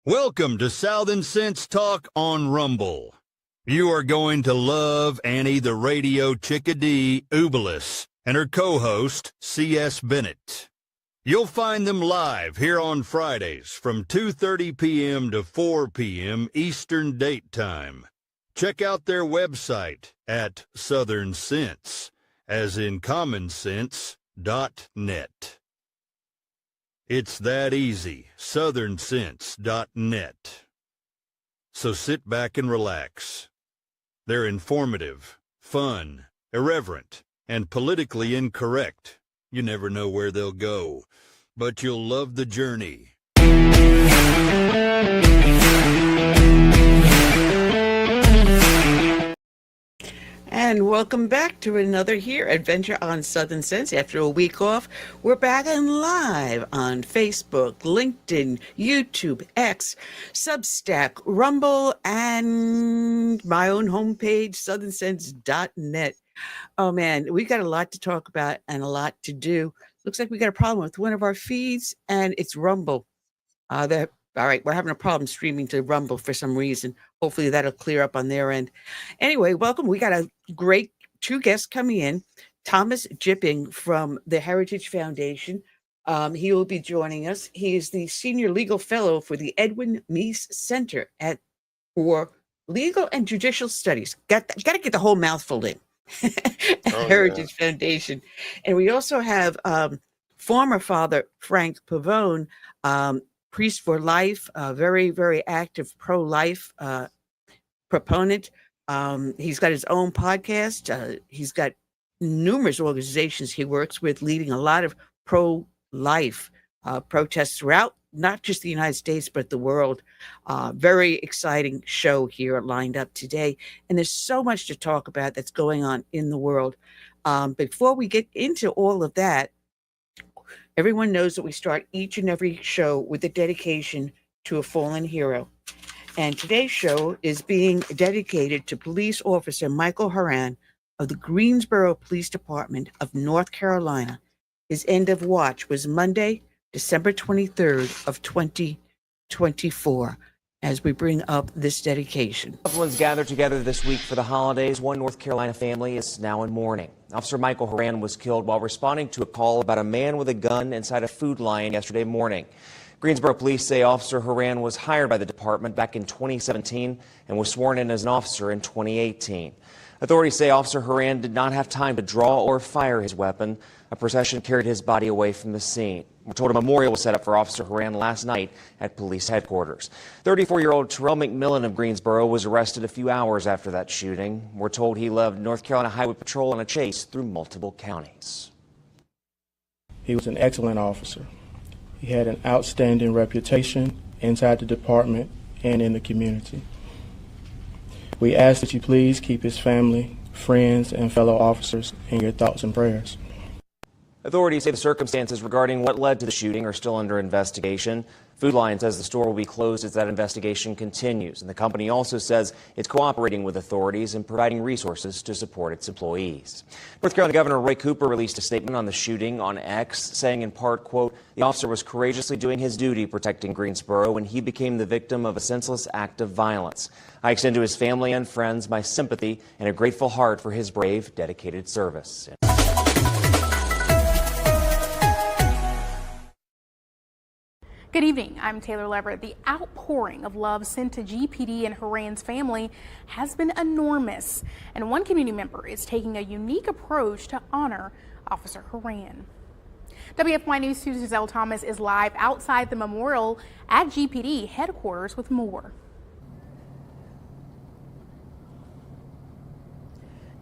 Welcome to Southern Sense Talk on Rumble. You are going to love Annie the Radio Chickadee Ubelis and her co-host, C.S. Bennett. You'll find them live here on Fridays from 2:30 p.m. to 4 p.m. Eastern Date Time. Check out their website at Southern Sense, as in commonsense.net. It's that easy, southernsense.net. So sit back and relax. They're informative, fun, irreverent, and politically incorrect. You never know where they'll go, but you'll love the journey. And welcome back to another adventure on Southern Sense. After a week off, we're back and live on Facebook, LinkedIn, YouTube, X, Substack, Rumble, and my own homepage, southernsense.net. Oh man, we got a lot to talk about and a lot to do. Looks like we got a problem with one of our feeds, and it's Rumble. All right, we're having a problem streaming to Rumble for some reason. Hopefully that'll clear up on their end. Anyway, welcome. We got a great two guests coming in. Thomas Jipping from the Heritage Foundation. He will be joining us. He is the Senior Legal Fellow for the Edwin Meese Center for Legal and Judicial Studies. Got to get the whole mouthful in. Heritage Foundation. And we also have former Father Frank Pavone, Priest for Life, very, very active pro-life proponent. He's got his own podcast. He's got numerous organizations he works with, leading a lot of pro-life protests throughout, not just the United States, but the world. Very exciting show here lined up today. And there's so much to talk about that's going on in the world. Before we get into all of that, everyone knows that we start each and every show with a dedication to a fallen hero. And today's show is being dedicated to Police Officer Michael Horan of the Greensboro Police Department of North Carolina. His end of watch was Monday, December 23rd of 2024. As we bring up this dedication. Loved ones gathered together this week for the holidays. One North Carolina family is now in mourning. Officer Michael Horan was killed while responding to a call about a man with a gun inside a food line yesterday morning. Greensboro police say Officer Horan was hired by the department back in 2017 and was sworn in as an officer in 2018. Authorities say Officer Horan did not have time to draw or fire his weapon. A procession carried his body away from the scene. We're told a memorial was set up for Officer Horan last night at police headquarters. 34-year-old Terrell McMillan of Greensboro was arrested a few hours after that shooting. We're told he led North Carolina Highway Patrol on a chase through multiple counties. He was an excellent officer. He had an outstanding reputation inside the department and in the community. We ask that you please keep his family, friends, and fellow officers in your thoughts and prayers. Authorities say the circumstances regarding what led to the shooting are still under investigation. Food Lion says the store will be closed as that investigation continues. And the company also says it's cooperating with authorities and providing resources to support its employees. North Carolina Governor Roy Cooper released a statement on the shooting on X, saying in part, quote, "The officer was courageously doing his duty protecting Greensboro when he became the victim of a senseless act of violence. I extend to his family and friends my sympathy and a grateful heart for his brave, dedicated service." Good evening, I'm Taylor Leverett. The outpouring of love sent to GPD and Horan's family has been enormous, and one community member is taking a unique approach to honor Officer Horan. WFY News 2's Giselle Thomas is live outside the memorial at GPD headquarters with more.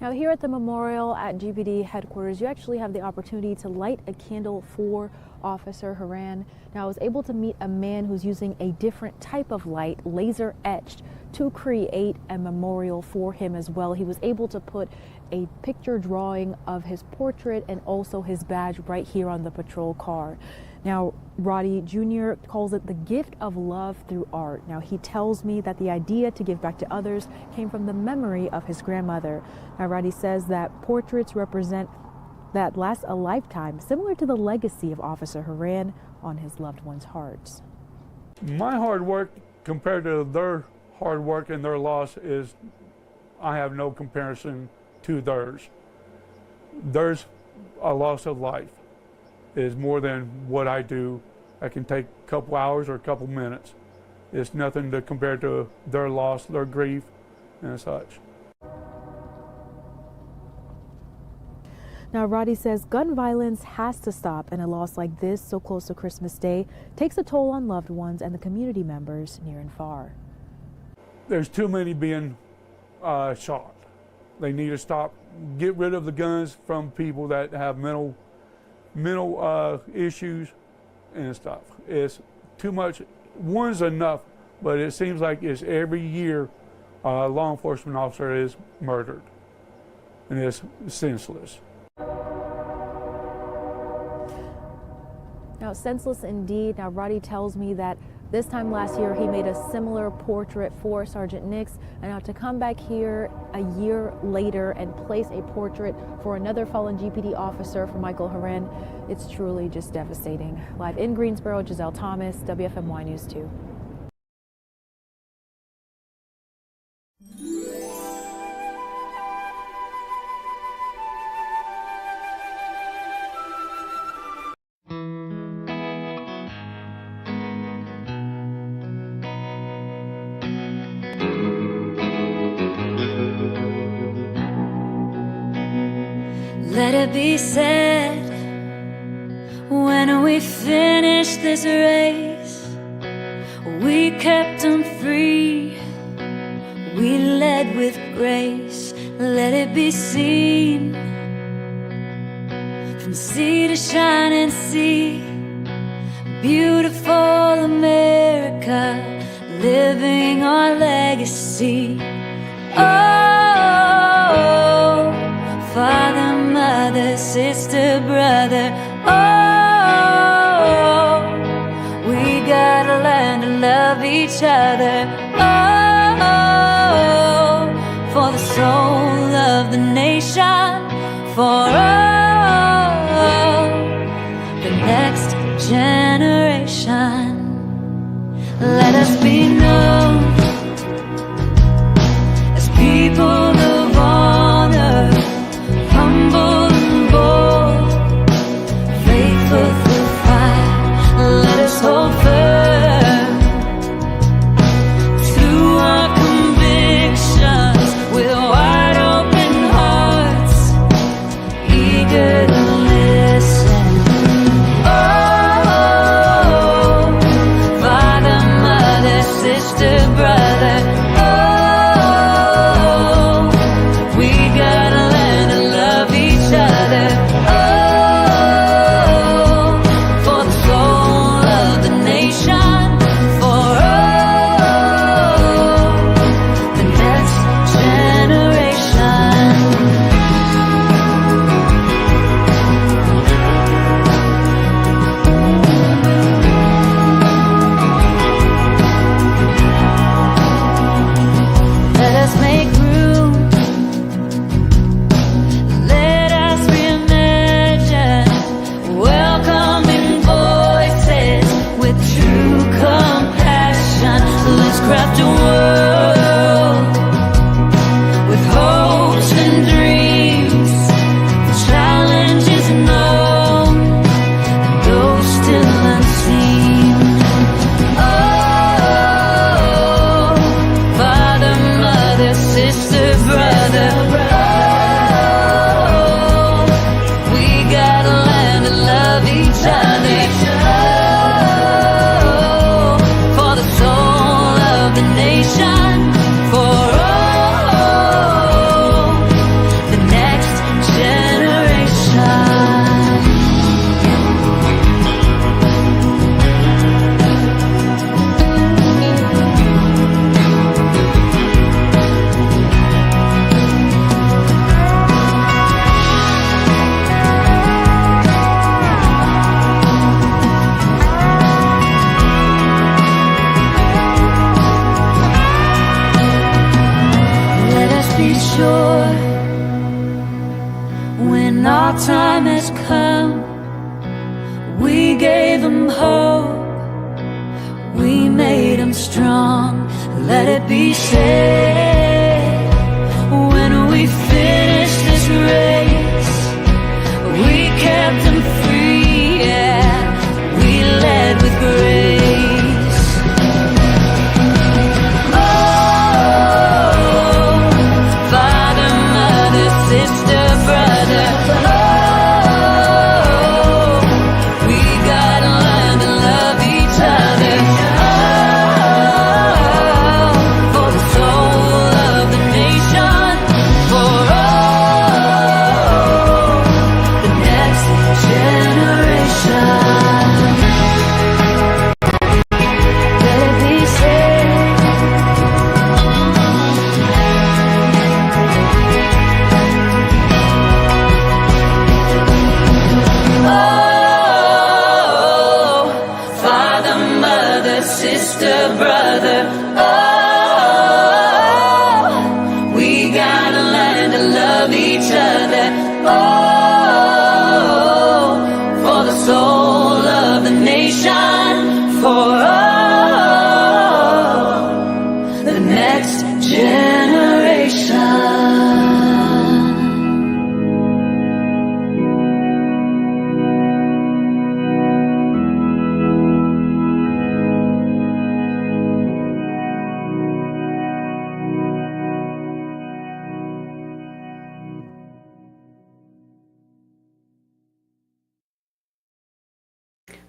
Now here at the memorial at GPD headquarters, you actually have the opportunity to light a candle for Officer Horan. Now I was able to meet a man who's using a different type of light, laser etched, to create a memorial for him as well. He was able to put a picture drawing of his portrait and also his badge right here on the patrol car. Now, Roddy Jr. calls it the gift of love through art. Now, he tells me that the idea to give back to others came from the memory of his grandmother. Now, Roddy says that portraits represent that last a lifetime, similar to the legacy of Officer Horan on his loved ones' hearts. My hard work compared to their hard work and their loss is, I have no comparison to theirs. There's a loss of life is more than what I do. I can take a couple hours or a couple minutes. It's nothing to compare to their loss, their grief, and such. Now, Roddy says gun violence has to stop, and a loss like this, so close to Christmas Day, takes a toll on loved ones and the community members near and far. There's too many being shot. They need to stop, get rid of the guns from people that have mental issues and stuff. It's too much. One's enough, but it seems like it's every year a law enforcement officer is murdered, and it's senseless. Now, senseless indeed. Now, Roddy tells me that this time last year he made a similar portrait for Sergeant Nix, and now to come back here a year later and place a portrait for another fallen GPD officer, for Michael Horan, it's truly just devastating. Live in Greensboro, Giselle Thomas, WFMY News 2. Let it be said, when we finish this race, we kept them free, we led with grace. Let it be seen, from sea to shining sea, beautiful America, living our legacy. Oh, Father, Mother, sister, brother, oh, we gotta learn to love each other. Oh, for the soul of the nation, for the next generation. Let us be known as people of honor, humble and bold, faithful through fire. Let us hold firm to our convictions with wide open hearts, eager to listen. Oh, Father, Mother, sister, brother, oh, we gotta learn to love each other. Oh, for the soul of the nation, for the next generation. Let us make room. Let us reimagine, welcoming voices with true compassion. Let's craft a world with hopes and dreams, challenges known, and those still unseen. Oh, Father, Mother, sister, brother, oh, we gotta learn to love each other. Oh, for the soul of the nation, for the next generation. Let us be sure, when our time has come, we gave them hope, we made them strong. Let it be said, when we finish this race, we kept them free, yeah, we led with grace.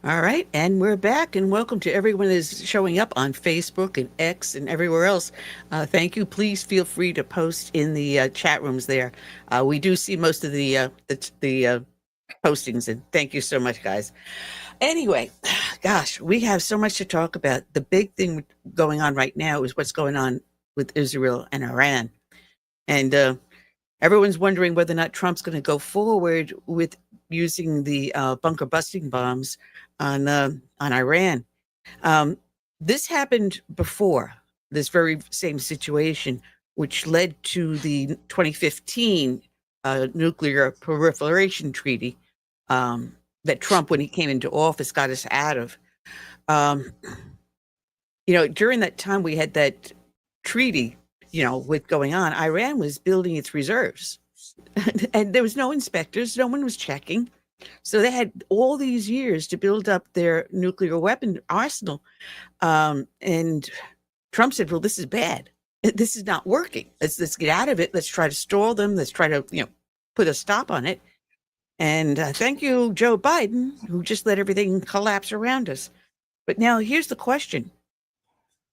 All right, and we're back, and welcome to everyone that is showing up on Facebook and X and everywhere else. Thank you. Please feel free to post in the chat rooms there. We do see most of the postings, and thank you so much, guys. Anyway, gosh, we have so much to talk about. The big thing going on right now is what's going on with Israel and Iran, and everyone's wondering whether or not Trump's going to go forward with using the bunker busting bombs on Iran. This happened before, this very same situation, which led to the 2015 nuclear proliferation treaty that Trump, when he came into office, got us out of. During that time we had that treaty, with going on, Iran was building its reserves. And there was no inspectors, no one was checking. So they had all these years to build up their nuclear weapon arsenal. And Trump said, well, this is bad. This is not working. Let's get out of it. Let's try to stall them. Let's try to, put a stop on it. And thank you, Joe Biden, who just let everything collapse around us. But now here's the question.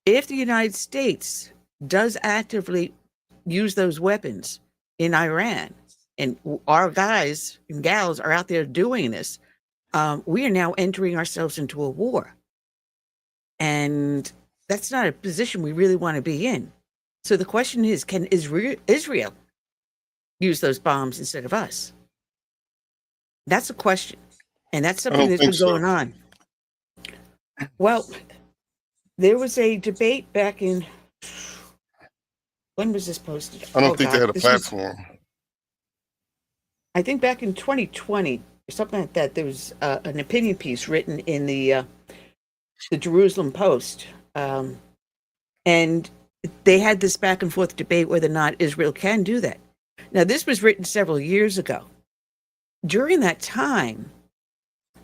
If the United States does actively use those weapons in Iran, and our guys and gals are out there doing this, we are now entering ourselves into a war. And that's not a position we really want to be in. So the question is, can Israel use those bombs instead of us? That's a question. And that's something that's been going on. Well, there was a debate back in, when was this posted? I don't think they had a platform. I think back in 2020 or something like that, there was an opinion piece written in the Jerusalem Post. And they had this back and forth debate whether or not Israel can do that. Now, this was written several years ago. During that time,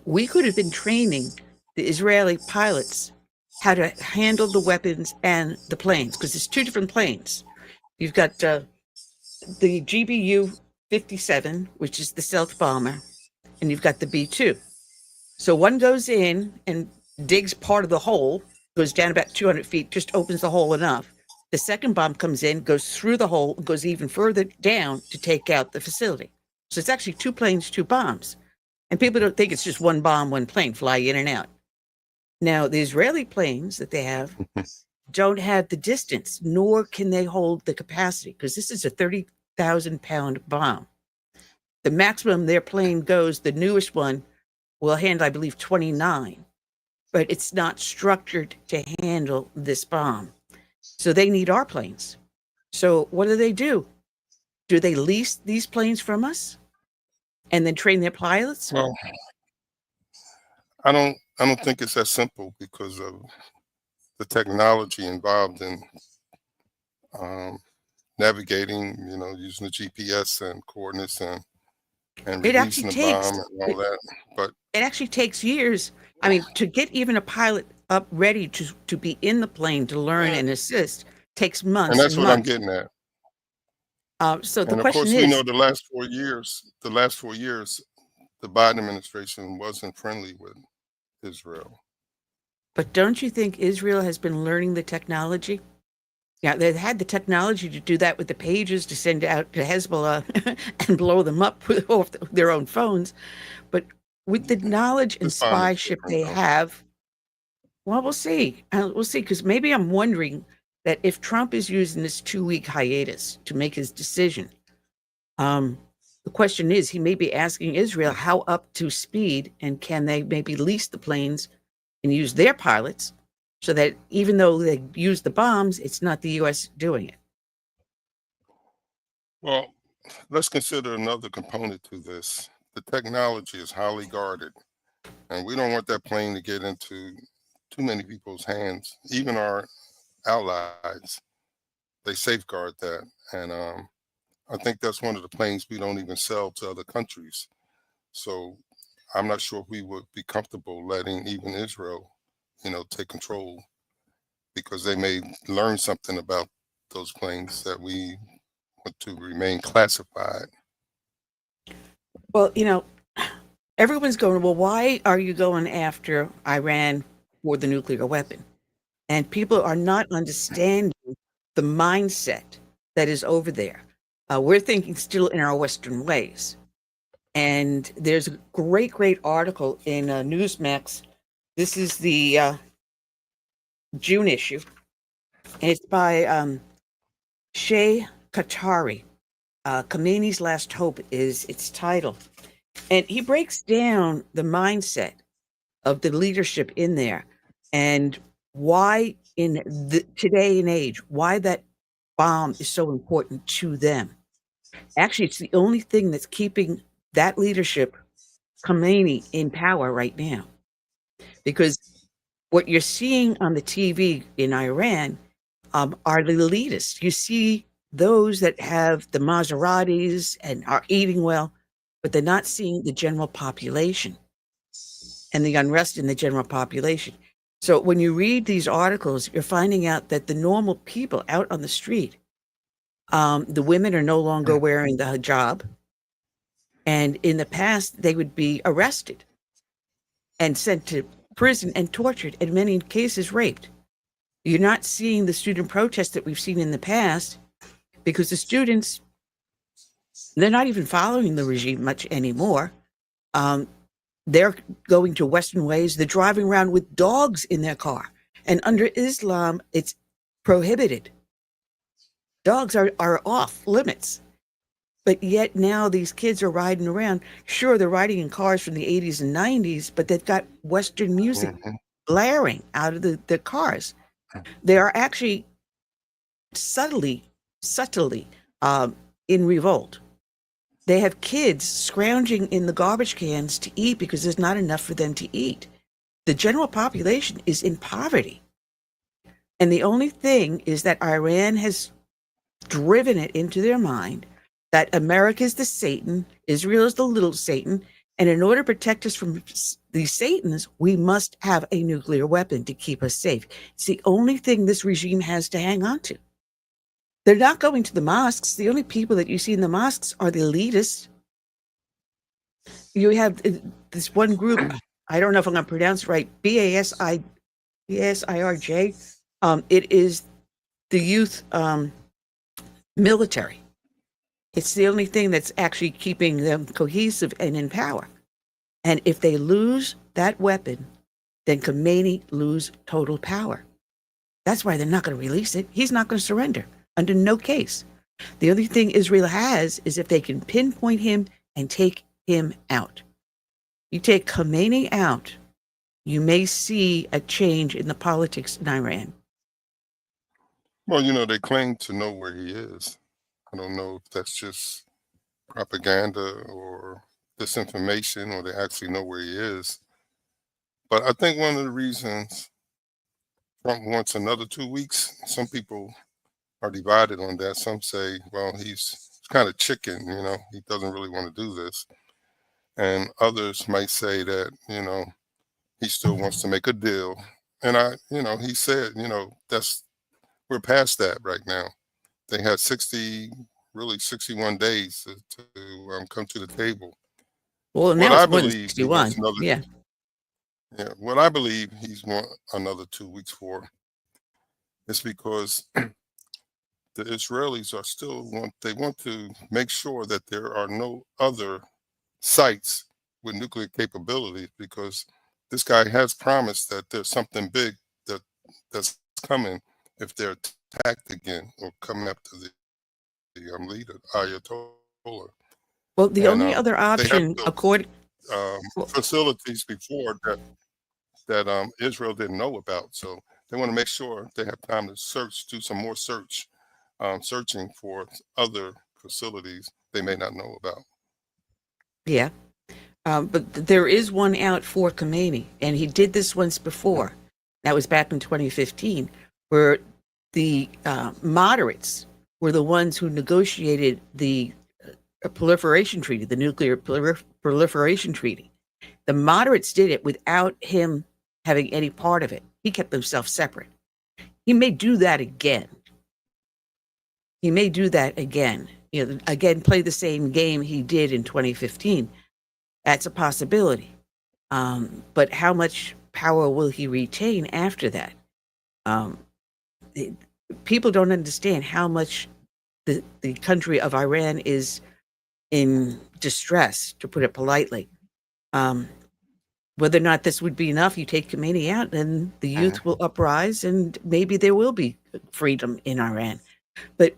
we could have been training the Israeli pilots how to handle the weapons and the planes, because it's two different planes. You've got the GBU-57, which is the stealth bomber, and you've got the B-2. So one goes in and digs part of the hole, goes down about 200 feet, just opens the hole enough. The second bomb comes in, goes through the hole, goes even further down to take out the facility. So it's actually two planes, two bombs. And people don't think it's just one bomb, one plane, fly in and out. Now, the Israeli planes that they have don't have the distance, nor can they hold the capacity, because this is a 30,000-pound bomb. The maximum their plane goes, the newest one, will handle, I believe, 29. But it's not structured to handle this bomb. So they need our planes. So what do? Do they lease these planes from us and then train their pilots? Well, I don't think it's that simple, because the technology involved in navigating, using the GPS and coordinates and It actually releasing the bomb takes and all that. But it actually takes years. I mean, to get even a pilot up ready to be in the plane to learn and assist takes and months that's and what I'm months. getting at. So the And of question course, we know is, the last 4 years, the Biden administration wasn't friendly with Israel. but don't you think Israel has been learning the technology? Yeah, they had the technology to do that with the pages to send out to Hezbollah and blow them up off their own phones. But with the knowledge and This time it's spyship different, they though. have, well, we'll see. We'll see, because maybe I'm wondering that if Trump is using this 2-week hiatus to make his decision, the question is, he may be asking Israel how up to speed and can they maybe lease the planes and use their pilots so that even though they use the bombs, it's not the U.S. doing it. Well, let's consider another component to this. The technology is highly guarded, and we don't want that plane to get into too many people's hands, even our allies. They safeguard that. And I think that's one of the planes we don't even sell to other countries. So I'm not sure if we would be comfortable letting even Israel, take control, because they may learn something about those planes that we want to remain classified. Well, everyone's going, well, why are you going after Iran for the nuclear weapon? And people are not understanding the mindset that is over there. We're thinking still in our Western ways. And there's a great, great article in Newsmax. This is the June issue. And it's by Shay Qatari. Khomeini's Last Hope is its title. And he breaks down the mindset of the leadership in there and why in today and age, why that bomb is so important to them. Actually, it's the only thing that's keeping that leadership, Khomeini, in power right now. Because what you're seeing on the TV in Iran are the elitists. You see those that have the Maseratis and are eating well, but they're not seeing the general population and the unrest in the general population. So when you read these articles, you're finding out that the normal people out on the street, the women are no longer wearing the hijab. And in the past, they would be arrested and sent to prison and tortured, in many cases raped. You're not seeing the student protests that we've seen in the past because the students, they're not even following the regime much anymore. They're going to Western ways. They're driving around with dogs in their car. And under Islam, it's prohibited. Dogs are off limits. But yet now these kids are riding around. Sure, they're riding in cars from the 80s and 90s, but they've got Western music blaring out of the cars. They are actually subtly in revolt. They have kids scrounging in the garbage cans to eat because there's not enough for them to eat. The general population is in poverty. And the only thing is that Iran has driven it into their mind that America is the Satan, Israel is the little Satan, and in order to protect us from these Satans, we must have a nuclear weapon to keep us safe. It's the only thing this regime has to hang on to. They're not going to the mosques. The only people that you see in the mosques are the elitists. You have this one group, I don't know if I'm going to pronounce it right, BASIRJ. It is the youth military. It's the only thing that's actually keeping them cohesive and in power. And if they lose that weapon, then Khomeini lose total power. That's why they're not going to release it. He's not going to surrender under no case. The only thing Israel has is if they can pinpoint him and take him out. You take Khomeini out, you may see a change in the politics in Iran. Well, they claim to know where he is. I don't know if that's just propaganda or disinformation, or they actually know where he is. But I think one of the reasons Trump wants another 2 weeks. Some people are divided on that. Some say, well, he's kind of chicken, he doesn't really want to do this. And others might say that, he still wants to make a deal. And he said, we're past that right now. They had 61 days to come to the table. Well, What now I it's more than believe he 61. wants another, Yeah. yeah, what I believe he's want another 2 weeks for is because the Israelis are they want to make sure that there are no other sites with nuclear capabilities, because this guy has promised that there's something big that's coming if they're attacked again or come after the leader, Ayatollah. Well, the And only other they have option, built according, well, facilities before that Israel didn't know about. So they want to make sure they have time to do some more searching for other facilities they may not know about. yeah. But there is one out for Khomeini, and he did this once before. That was back in 2015, where the moderates were the ones who negotiated the proliferation treaty, the nuclear proliferation treaty. The moderates did it without him having any part of it. He kept himself separate. He may do that again. Again, play the same game he did in 2015. That's a possibility. But how much power will he retain after that? People don't understand how much the country of Iran is in distress, to put it politely. Whether or not this would be enough, you take Khomeini out, then the youth will uprise, and maybe there will be freedom in Iran. But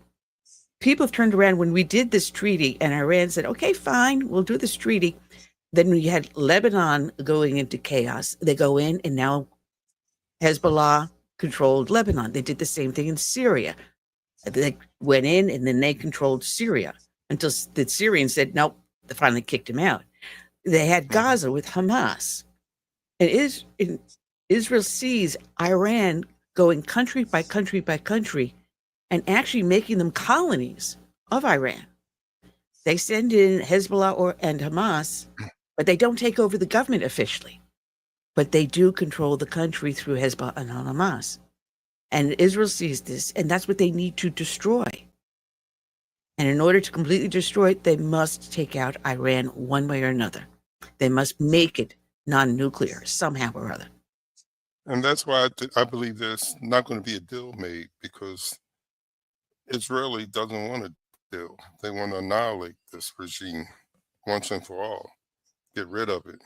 people have turned around when we did this treaty, and Iran said, okay, fine, we'll do this treaty. Then we had Lebanon going into chaos. They go in, and now Hezbollah controlled Lebanon. They did the same thing in Syria. They went in, and then they controlled Syria until the Syrians said, nope, they finally kicked him out. They had Gaza with Hamas. And Israel sees Iran going country by country by country and actually making them colonies of Iran. They send in Hezbollah and Hamas, but they don't take over the government officially. But they do control the country through Hezbollah and Hamas. And Israel sees this, and that's what they need to destroy. And in order to completely destroy it, they must take out Iran one way or another. They must make it non-nuclear somehow or other. And that's why I believe there's not going to be a deal made, because Israeli doesn't want a deal. They want to annihilate this regime once and for all, get rid of it.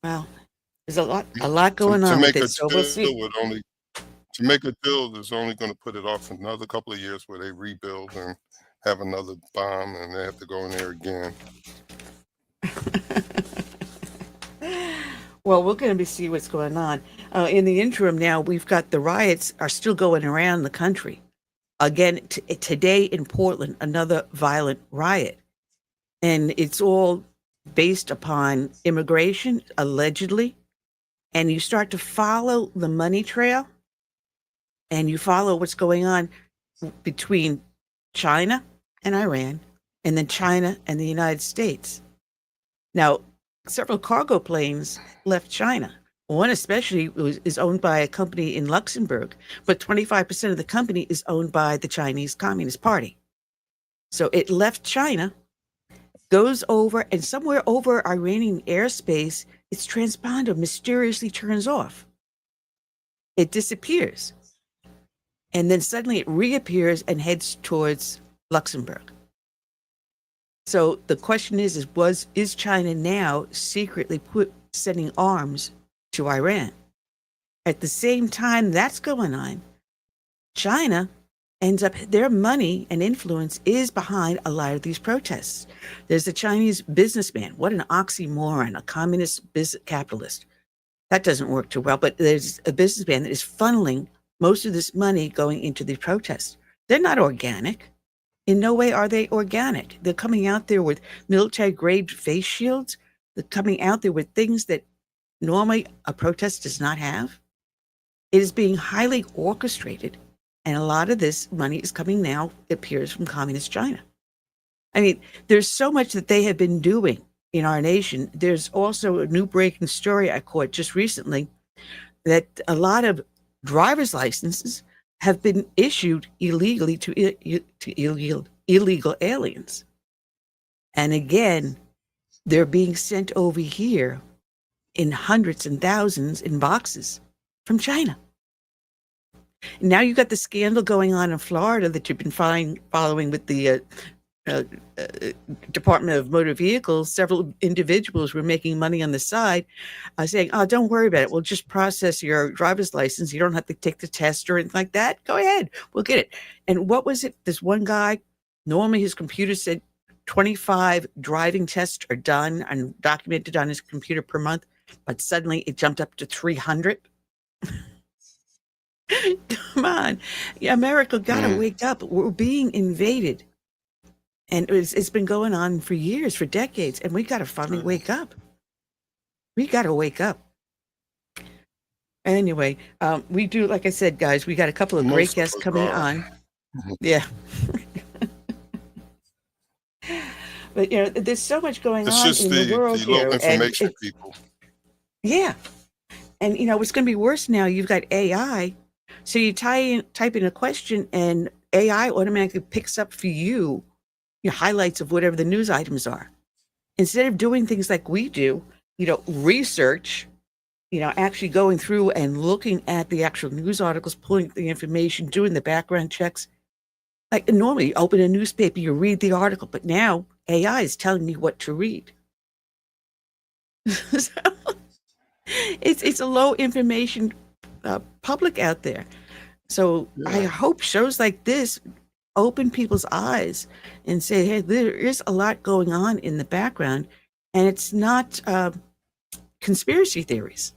Well, there's a lot going on with it, so we'll see. To make a deal is only going to put it off another couple of years, where they rebuild and have another bomb, and they have to go in there again. Well, we're going to see what's going on. In the interim now, we've got the riots are still going around the country. Again, today in Portland, another violent riot. And it's all based upon immigration, allegedly. And you start to follow the money trail, and you follow what's going on between China and Iran, and then China and the United States. Now, several cargo planes left China. One especially is owned by a company in Luxembourg, but 25% of the company is owned by the Chinese Communist Party. So it left China, goes over, and somewhere over Iranian airspace, its transponder mysteriously turns off. It disappears. And then suddenly it reappears and heads towards Luxembourg. So the question is China now secretly sending arms to Iran? At the same time that's going on, China ends up, their money and influence is behind a lot of these protests. There's a Chinese businessman. What an oxymoron, a communist business capitalist. That doesn't work too well, but there's a businessman that is funneling most of this money going into the protests. They're not organic. In no way are they organic. They're coming out there with military-grade face shields. They're coming out there with things that normally a protest does not have. It is being highly orchestrated, and a lot of this money is coming now, it appears, from communist China. I mean, there's so much that they have been doing in our nation. There's also a new breaking story I caught just recently that a lot of driver's licenses have been issued illegally to illegal aliens. And again, they're being sent over here in hundreds and thousands in boxes from China. Now you've got the scandal going on in Florida that you've been following with the Department of Motor Vehicles. Several individuals were making money on the side, saying, "Oh, don't worry about it. We'll just process your driver's license. You don't have to take the test or anything like that. Go ahead. We'll get it." And what was it? This one guy, normally his computer said 25 driving tests are done and documented on his computer per month, but suddenly it jumped up to 300. Come on. Yeah, America got to wake up. We're being invaded. And it's been going on for years, for decades, and we got to finally wake up. We got to wake up. Anyway, we do, like I said, guys, we got a couple of great guests coming on. Yeah. But, you know, there's so much going on in the world here. Low information people. Yeah. And, you know, what's going to be worse now, you've got AI. So you type in a question, and AI automatically picks up for you your highlights of whatever the news items are. Instead of doing things like we do, you know, research, you know, actually going through and looking at the actual news articles, pulling the information, doing the background checks. Like normally you open a newspaper, you read the article, but now AI is telling me what to read. So it's a low information public out there. So I hope shows like this open people's eyes and say, hey, there is a lot going on in the background, and it's not conspiracy theories.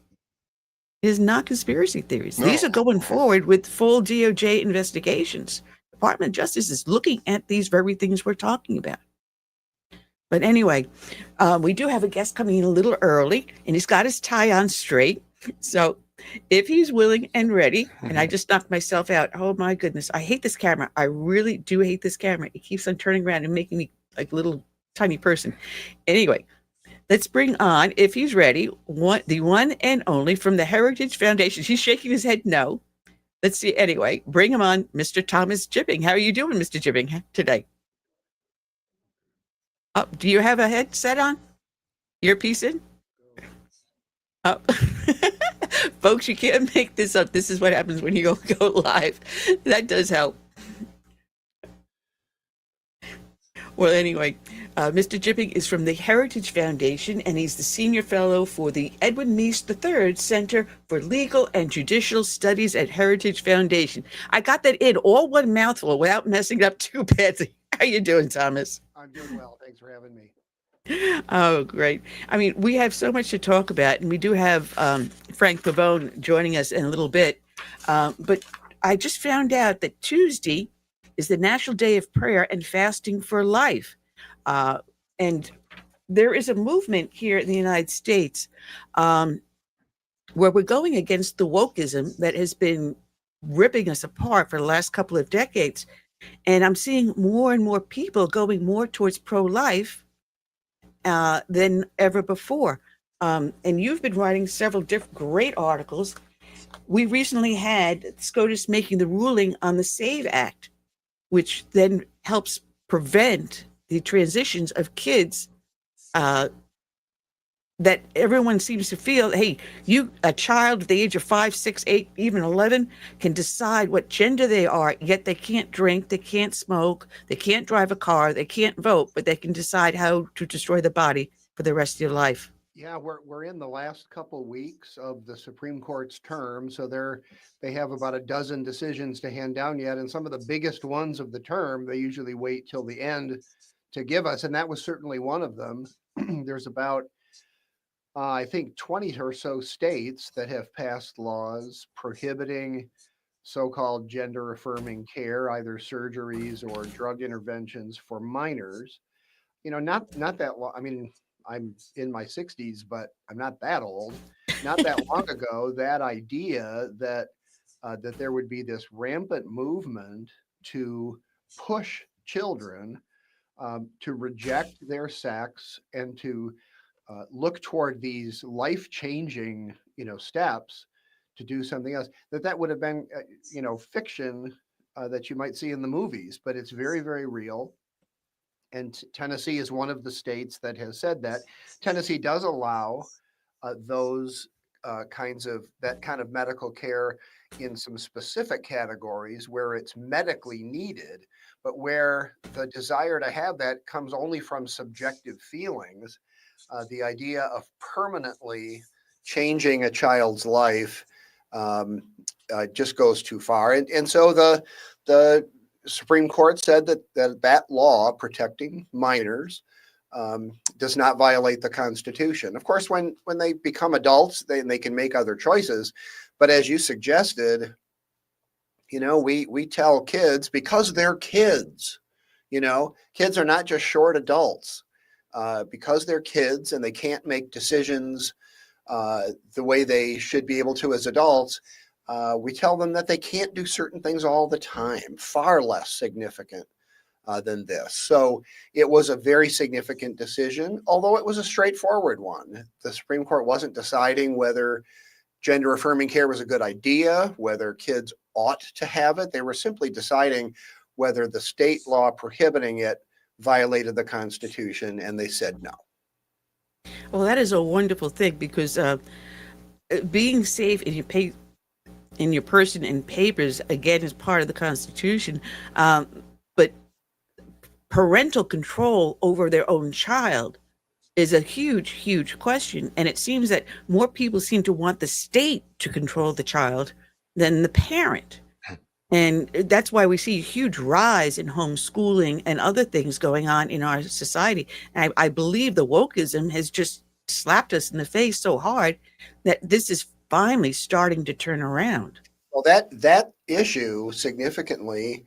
It is not conspiracy theories. No. These are going forward with full DOJ investigations. Department of Justice is looking at these very things we're talking about. But anyway, we do have a guest coming in a little early, and he's got his tie on straight. So if he's willing and ready, and I just knocked myself out. Oh my goodness. I hate this camera. I really do hate this camera. It keeps on turning around and making me like a little tiny person. Anyway, let's bring on, if he's ready, the one and only from the Heritage Foundation. He's shaking his head no. Let's see. Anyway, bring him on, Mr. Thomas Jipping. How are you doing, Mr. Jipping, today? Oh, do you have a headset on? Earpiece in? Oh. Folks, you can't make this up. This is what happens when you go live. That does help. Well, anyway, Mr. Jipping is from the Heritage Foundation, and he's the senior fellow for the Edwin Meese III Center for Legal and Judicial Studies at Heritage Foundation. I got that in all one mouthful without messing it up too badly. How you doing, Thomas? I'm doing well. Thanks for having me. Oh, great. I mean, we have so much to talk about, and we do have Frank Pavone joining us in a little bit. But I just found out that Tuesday is the National Day of Prayer and Fasting for Life. And there is a movement here in the United States where we're going against the wokeism that has been ripping us apart for the last couple of decades. And I'm seeing more and more people going more towards pro-life than ever before. And you've been writing several great articles. We recently had SCOTUS making the ruling on the SAVE Act, which then helps prevent the transitions of kids that everyone seems to feel, hey, a child at the age of 5, 6, 8, even 11 can decide what gender they are, yet they can't drink, they can't smoke, they can't drive a car, they can't vote, but they can decide how to destroy the body for the rest of your life. Yeah, we're in the last couple weeks of the Supreme Court's term, so they have about a dozen decisions to hand down yet, and some of the biggest ones of the term, they usually wait till the end to give us, and that was certainly one of them. There's about I think 20 or so states that have passed laws prohibiting so-called gender-affirming care, either surgeries or drug interventions for minors. You know, not that long. I mean, I'm in my 60s, but I'm not that old. Not that long ago, that idea that that there would be this rampant movement to push children to reject their sex and to look toward these life-changing, steps to do something else. That would have been, fiction that you might see in the movies, but it's very, very real. And Tennessee is one of the states that has said that. Tennessee does allow those that kind of medical care in some specific categories where it's medically needed, but where the desire to have that comes only from subjective feelings. The idea of permanently changing a child's life just goes too far. And so the Supreme Court said that law protecting minors does not violate the Constitution. Of course, when they become adults, they can make other choices. But as you suggested, we tell kids, because they're kids, kids are not just short adults. Because they're kids and they can't make decisions the way they should be able to as adults, we tell them that they can't do certain things all the time, far less significant than this. So it was a very significant decision, although it was a straightforward one. The Supreme Court wasn't deciding whether gender affirming care was a good idea, whether kids ought to have it. They were simply deciding whether the state law prohibiting it violated the Constitution, and they said no. Well, that is a wonderful thing, because being safe in your person and papers, again, is part of the Constitution. But parental control over their own child is a huge, huge question. And it seems that more people seem to want the state to control the child than the parent. And that's why we see a huge rise in homeschooling and other things going on in our society. And I believe the wokeism has just slapped us in the face so hard that this is finally starting to turn around. Well, that issue significantly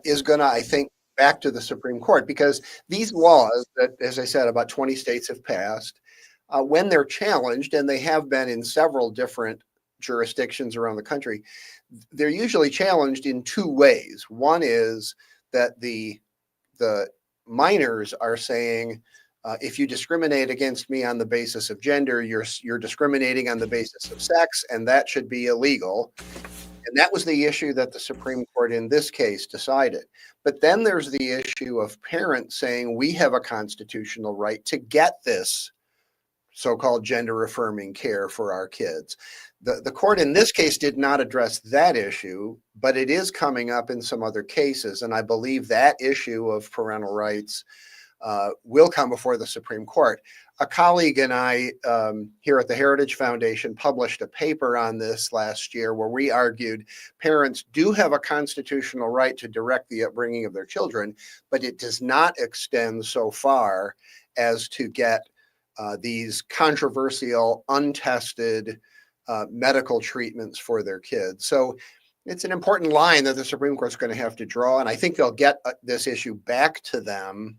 is going to, I think, back to the Supreme Court, because these laws that, as I said, about 20 states have passed, when they're challenged, and they have been in several different jurisdictions around the country, they're usually challenged in two ways. One is that the minors are saying, if you discriminate against me on the basis of gender, you're discriminating on the basis of sex, and that should be illegal. And that was the issue that the Supreme Court in this case decided. But then there's the issue of parents saying we have a constitutional right to get this so-called gender affirming care for our kids. The court in this case did not address that issue, but it is coming up in some other cases. And I believe that issue of parental rights will come before the Supreme Court. A colleague and I here at the Heritage Foundation published a paper on this last year where we argued parents do have a constitutional right to direct the upbringing of their children, but it does not extend so far as to get these controversial, untested medical treatments for their kids. So it's an important line that the Supreme Court's going to have to draw, and I think they'll get this issue back to them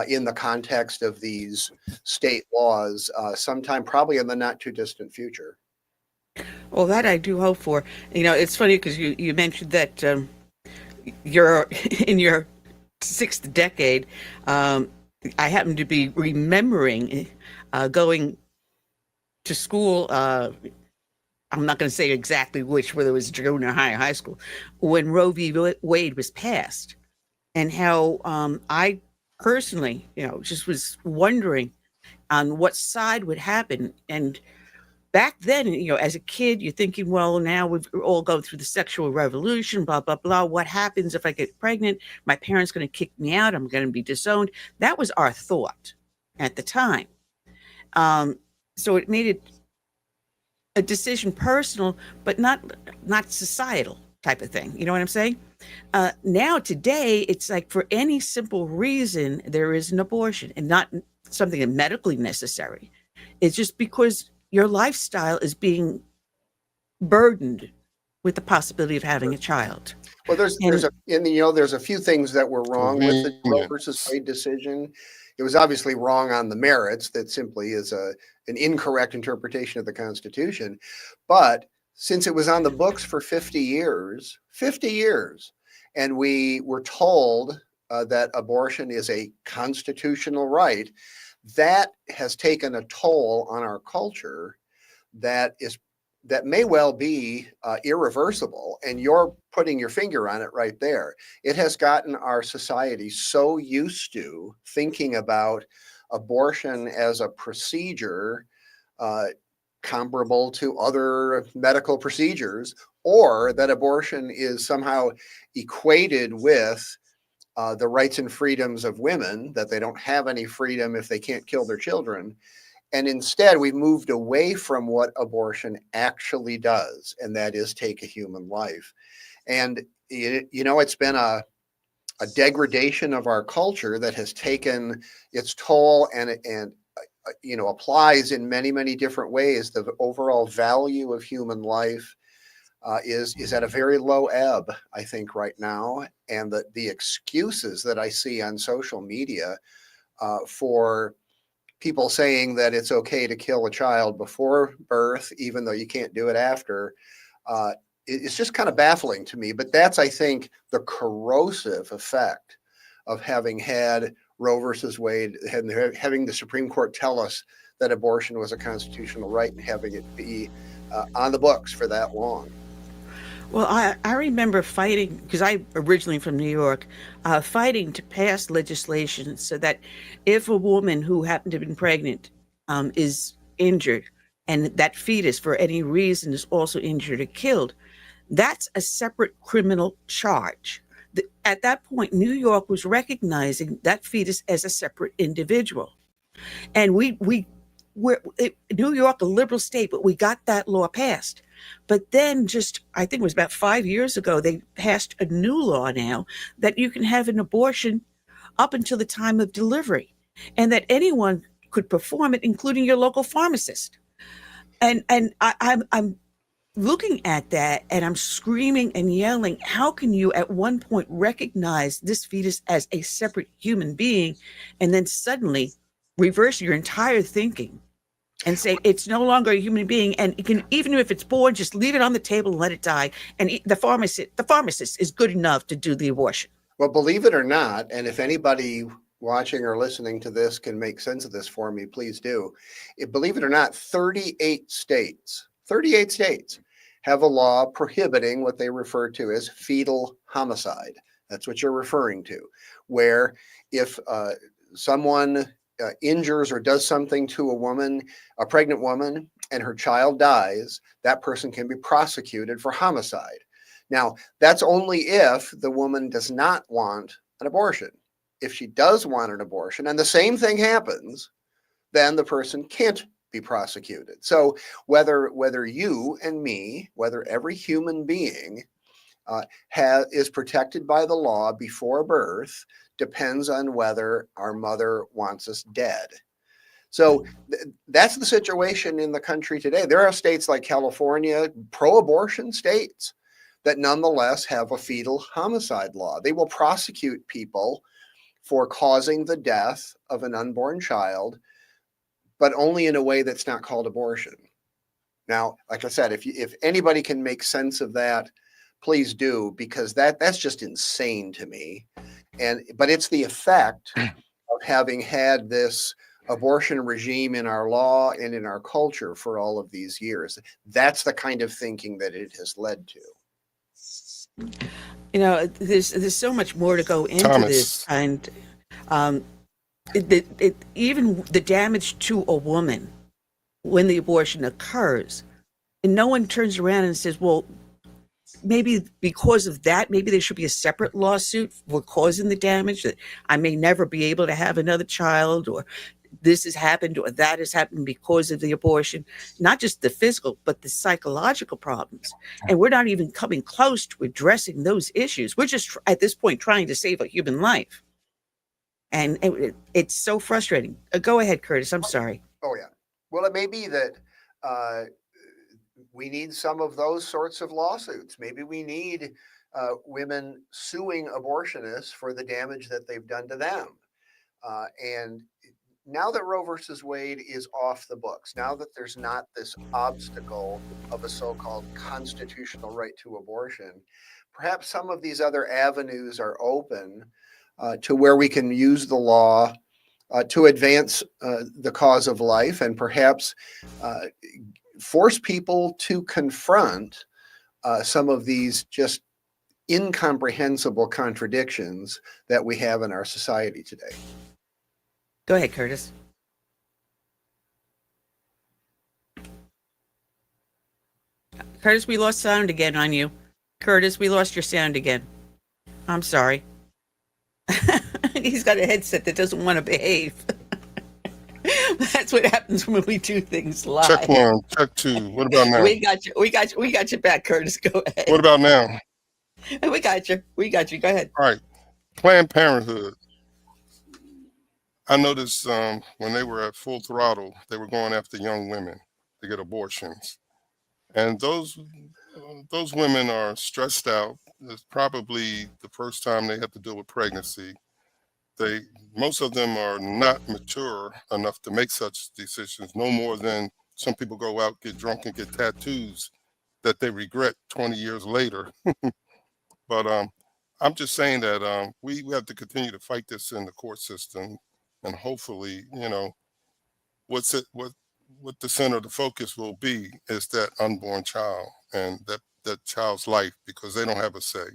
in the context of these state laws sometime probably in the not too distant future. Well, that I do hope for. It's funny because you mentioned that you're in your sixth decade. I happen to be remembering going to school. I'm not going to say exactly which, whether it was junior high or high school, when Roe v. Wade was passed, and how I personally, just was wondering on what side would happen. And back then, as a kid, you're thinking, well, now we've all gone through the sexual revolution, blah, blah, blah. What happens if I get pregnant? My parents going to kick me out. I'm going to be disowned. That was our thought at the time. So it made it a decision personal, but not societal type of thing. You know what I'm saying? Now, today, it's like for any simple reason, there is an abortion, and not something medically necessary. It's just because your lifestyle is being burdened with the possibility of having a child. Well, there's a few things that were wrong with the Roe versus Wade decision. It was obviously wrong on the merits. That simply is an incorrect interpretation of the Constitution. But since it was on the books for 50 years, and we were told that abortion is a constitutional right, that has taken a toll on our culture that may well be irreversible. And you're putting your finger on it right there. It has gotten our society so used to thinking about abortion as a procedure comparable to other medical procedures, or that abortion is somehow equated with the rights and freedoms of women, that they don't have any freedom if they can't kill their children. And instead, we've moved away from what abortion actually does, and that is take a human life. And, it's been a degradation of our culture that has taken its toll and applies in many, many different ways. The overall value of human life is at a very low ebb, I think, right now. And the excuses that I see on social media for people saying that it's okay to kill a child before birth, even though you can't do it after, it's just kind of baffling to me. But that's, I think, the corrosive effect of having had Roe versus Wade, having the Supreme Court tell us that abortion was a constitutional right and having it be on the books for that long. Well, I remember fighting, because I originally from New York, fighting to pass legislation so that if a woman who happened to have been pregnant is injured, and that fetus for any reason is also injured or killed, that's a separate criminal charge. At that point, New York was recognizing that fetus as a separate individual. And New York, a liberal state, but we got that law passed. But then I think it was about 5 years ago, they passed a new law now that you can have an abortion up until the time of delivery, and that anyone could perform it, including your local pharmacist. And I'm looking at that and I'm screaming and yelling, how can you at one point recognize this fetus as a separate human being and then suddenly reverse your entire thinking and say it's no longer a human being, and you can, even if it's born, just leave it on the table and let it die, and the pharmacist is good enough to do the abortion? Well, believe it or not, and if anybody watching or listening to this can make sense of this for me, please do. Believe it or not, 38 states have a law prohibiting what they refer to as fetal homicide. That's what you're referring to, where if someone injures or does something to a pregnant woman, and her child dies, that person can be prosecuted for homicide. Now, that's only if the woman does not want an abortion. If she does want an abortion and the same thing happens, then the person can't be prosecuted. So whether you and me, whether every human being is protected by the law before birth, depends on whether our mother wants us dead. So that's the situation in the country today. There are states like California, pro-abortion states, that nonetheless have a fetal homicide law. They will prosecute people for causing the death of an unborn child, but only in a way that's not called abortion. Now, like I said, if anybody can make sense of that, please do, because that's just insane to me. But it's the effect of having had this abortion regime in our law and in our culture for all of these years. That's the kind of thinking that it has led to. There's so much more to go into this, and even the damage to a woman when the abortion occurs, and no one turns around and says, well, maybe because of that, maybe there should be a separate lawsuit for causing the damage, that I may never be able to have another child, or this has happened or that has happened because of the abortion, not just the physical, but the psychological problems. And we're not even coming close to addressing those issues. We're just at this point trying to save a human life. And it's so frustrating. Go ahead, Curtis. I'm sorry. Oh, yeah. Well, it may be that we need some of those sorts of lawsuits. Maybe we need women suing abortionists for the damage that they've done to them. And now that Roe versus Wade is off the books, now that there's not this obstacle of a so-called constitutional right to abortion, perhaps some of these other avenues are open to where we can use the law to advance the cause of life, and perhaps force people to confront some of these just incomprehensible contradictions that we have in our society today. Go ahead, Curtis. Curtis, we lost sound again on you. Curtis, we lost your sound again. I'm sorry. He's got a headset that doesn't want to behave. That's what happens when we do things live. Check 1, check 2. What about now? We got you. We got you back, Curtis. Go ahead. What about now? We got you. Go ahead. All right. Planned Parenthood. I noticed when they were at full throttle, they were going after young women to get abortions. And those women are stressed out. It's probably the first time they have to deal with pregnancy. Most of them are not mature enough to make such decisions, no more than some people go out, get drunk, and get tattoos that they regret 20 years later. But I'm just saying that we have to continue to fight this in the court system, and hopefully, what the center of the focus will be is that unborn child and that child's life, because they don't have a say.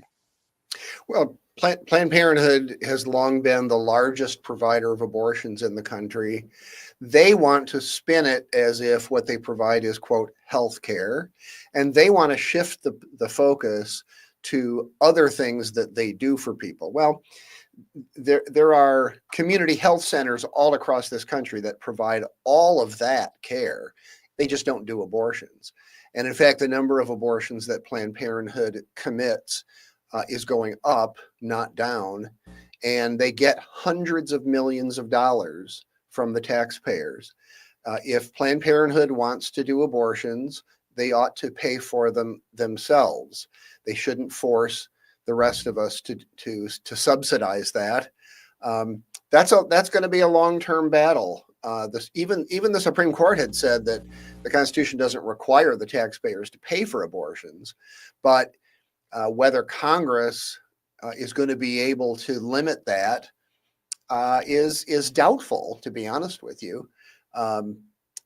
Well, Planned Parenthood has long been the largest provider of abortions in the country. They want to spin it as if what they provide is, quote, health care, and they want to shift the focus to other things that they do for people. Well, there are community health centers all across this country that provide all of that care. They just don't do abortions. And in fact, the number of abortions that Planned Parenthood commits is going up, not down. And they get hundreds of millions of dollars from the taxpayers. If Planned Parenthood wants to do abortions, they ought to pay for them themselves. They shouldn't force the rest of us to subsidize that. That's going to be a long-term battle. Even the Supreme Court had said that the Constitution doesn't require the taxpayers to pay for abortions, but whether Congress is going to be able to limit that is doubtful, to be honest with you.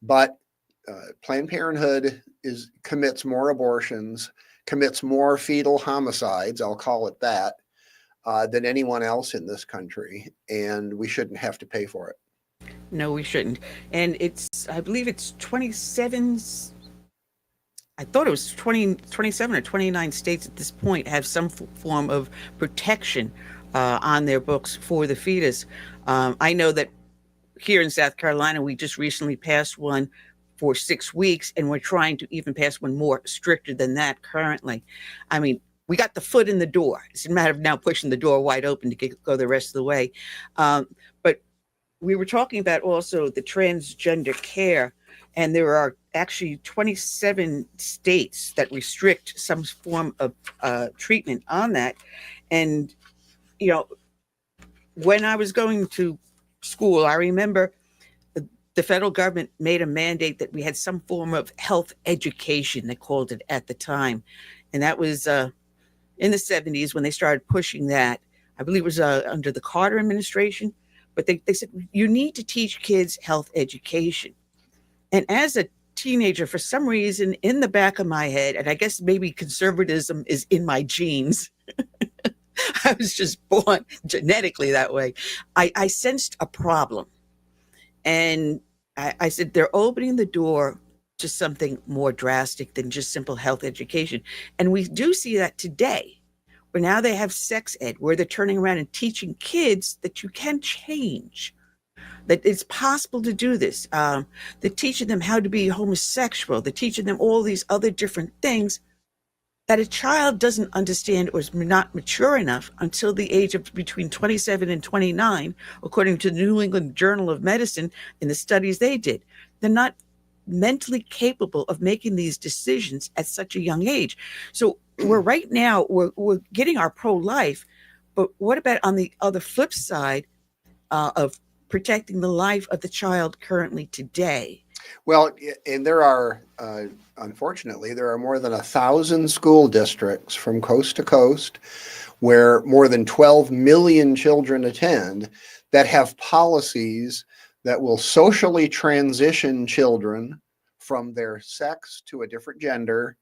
But Planned Parenthood commits more abortions, commits more fetal homicides, I'll call it that, than anyone else in this country, and we shouldn't have to pay for it. No, we shouldn't. And I believe it's 27. I thought it was 27 or 29 states at this point have some form of protection on their books for the fetus. I know that here in South Carolina, we just recently passed one for 6 weeks, and we're trying to even pass one more stricter than that currently. I mean, we got the foot in the door. It's a matter of now pushing the door wide open to go the rest of the way. But we were talking about also the transgender care, and there are actually 27 states that restrict some form of treatment on that. And, when I was going to school, I remember the federal government made a mandate that we had some form of health education, they called it at the time. And that was in the 70s when they started pushing that. I believe it was under the Carter administration. But they said, you need to teach kids health education. And as a teenager, for some reason, in the back of my head, and I guess maybe conservatism is in my genes, I was just born genetically that way. I sensed a problem. And I said, they're opening the door to something more drastic than just simple health education. And we do see that today, where now they have sex ed, where they're turning around and teaching kids that you can change, that it's possible to do this. They're teaching them how to be homosexual. They're teaching them all these other different things that a child doesn't understand or is not mature enough until the age of between 27 and 29, according to the New England Journal of Medicine in the studies they did. They're not mentally capable of making these decisions at such a young age. So we're getting our pro-life, but what about on the other flip side of protecting the life of the child currently today? Well, and there are, unfortunately, there are more than 1,000 school districts from coast to coast where more than 12 million children attend that have policies that will socially transition children from their sex to a different gender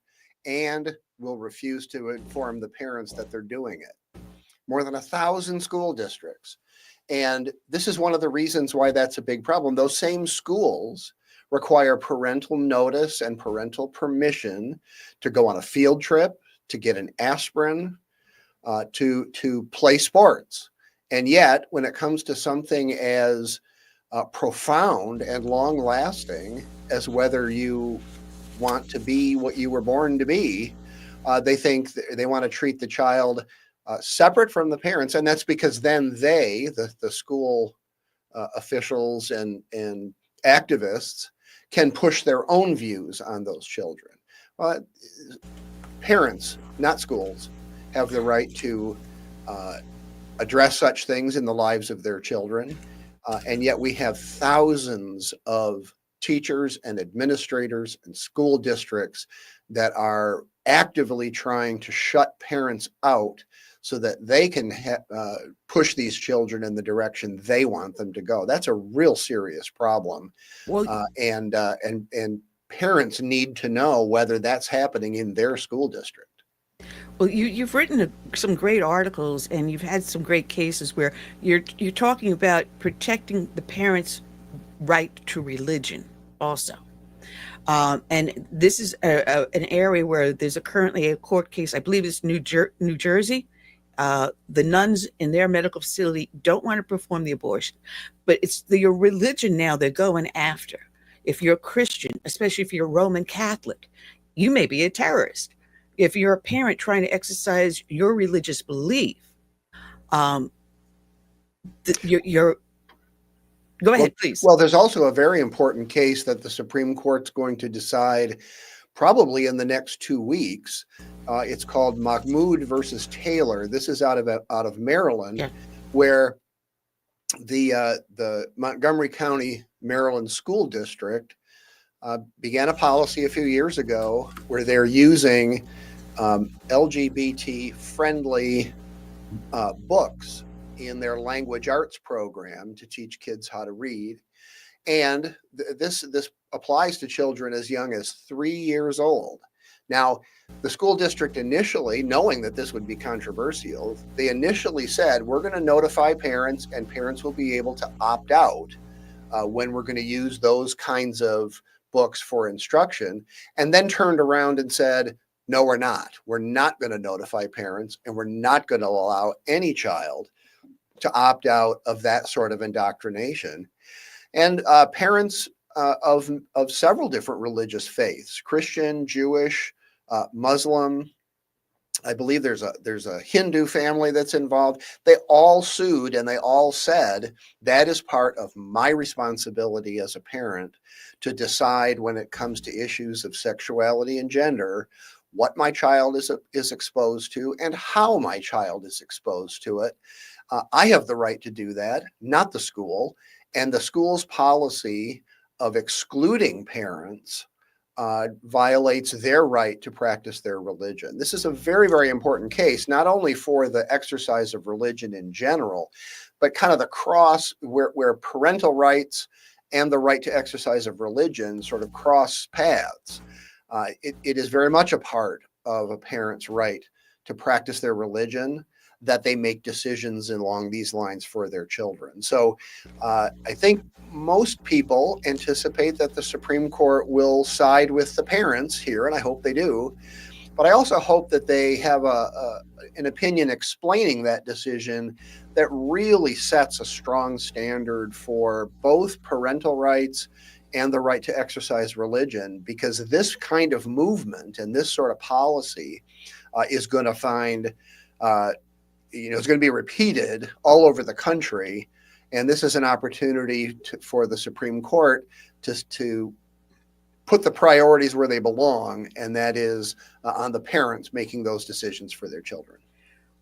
and will refuse to inform the parents that they're doing it. More than 1,000 school districts. And this is one of the reasons why that's a big problem. Those same schools require parental notice and parental permission to go on a field trip, to get an aspirin, to play sports. And yet, when it comes to something as profound and long lasting as whether you want to be what you were born to be, they think they want to treat the child separate from the parents. And that's because then they, the school officials and activists, can push their own views on those children. Parents, not schools, have the right to address such things in the lives of their children. And yet we have thousands of teachers and administrators and school districts that are actively trying to shut parents out so that they can push these children in the direction they want them to go. That's a real serious problem. Well, and parents need to know whether that's happening in their school district. Well, you've written some great articles, and you've had some great cases where you're talking about protecting the parents' right to religion also. And this is an area where there's currently a court case, I believe it's New Jersey. The nuns in their medical facility don't want to perform the abortion, but it's your religion now they're going after. If you're a Christian, especially if you're a Roman Catholic, you may be a terrorist. If you're a parent trying to exercise your religious belief, you're go ahead, please. Well, there's also a very important case that the Supreme Court's going to decide probably in the next 2 weeks. It's called Mahmoud versus Taylor. This is out of Maryland, Yeah. where the Montgomery County, Maryland School District began a policy a few years ago where they're using LGBT-friendly books in their language arts program to teach kids how to read. And this applies to children as young as 3 years old. Now, the school district initially, knowing that this would be controversial, they initially said, we're going to notify parents and parents will be able to opt out when we're going to use those kinds of books for instruction, and then turned around and said, no, we're not. We're not going to notify parents, and we're not going to allow any child to opt out of that sort of indoctrination. And parents of several different religious faiths, Christian, Jewish, Muslim, I believe there's a Hindu family that's involved. They all sued and they all said, that is part of my responsibility as a parent to decide when it comes to issues of sexuality and gender, what my child is exposed to and how my child is exposed to it. I have the right to do that, not the school. And the school's policy of excluding parents violates their right to practice their religion. This is a very, very important case, not only for the exercise of religion in general, but kind of the cross where parental rights and the right to exercise of religion sort of cross paths. It is very much a part of a parent's right to practice their religion that they make decisions along these lines for their children. So I think most people anticipate that the Supreme Court will side with the parents here, and I hope they do. But I also hope that they have an opinion explaining that decision that really sets a strong standard for both parental rights and the right to exercise religion, because this kind of movement and this sort of policy is going to find it's going to be repeated all over the country. And this is an opportunity for the Supreme Court to put the priorities where they belong, and that is on the parents making those decisions for their children.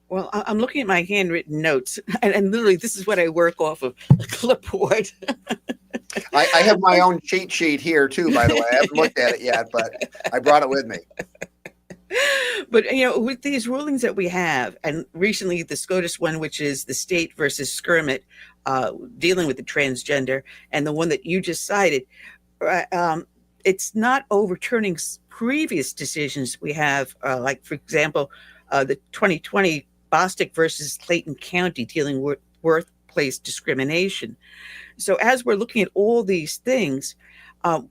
Well, I'm looking at my handwritten notes, and literally, this is what I work off of, a clipboard. I have my own cheat sheet here too, by the way. I haven't looked at it yet, but I brought it with me. But with these rulings that we have, and recently the SCOTUS one, which is the state versus Skirmit, dealing with the transgender, and the one that you just cited, it's not overturning previous decisions we have, like, for example, the 2020 Bostic versus Clayton County dealing with workplace discrimination. So as we're looking at all these things, a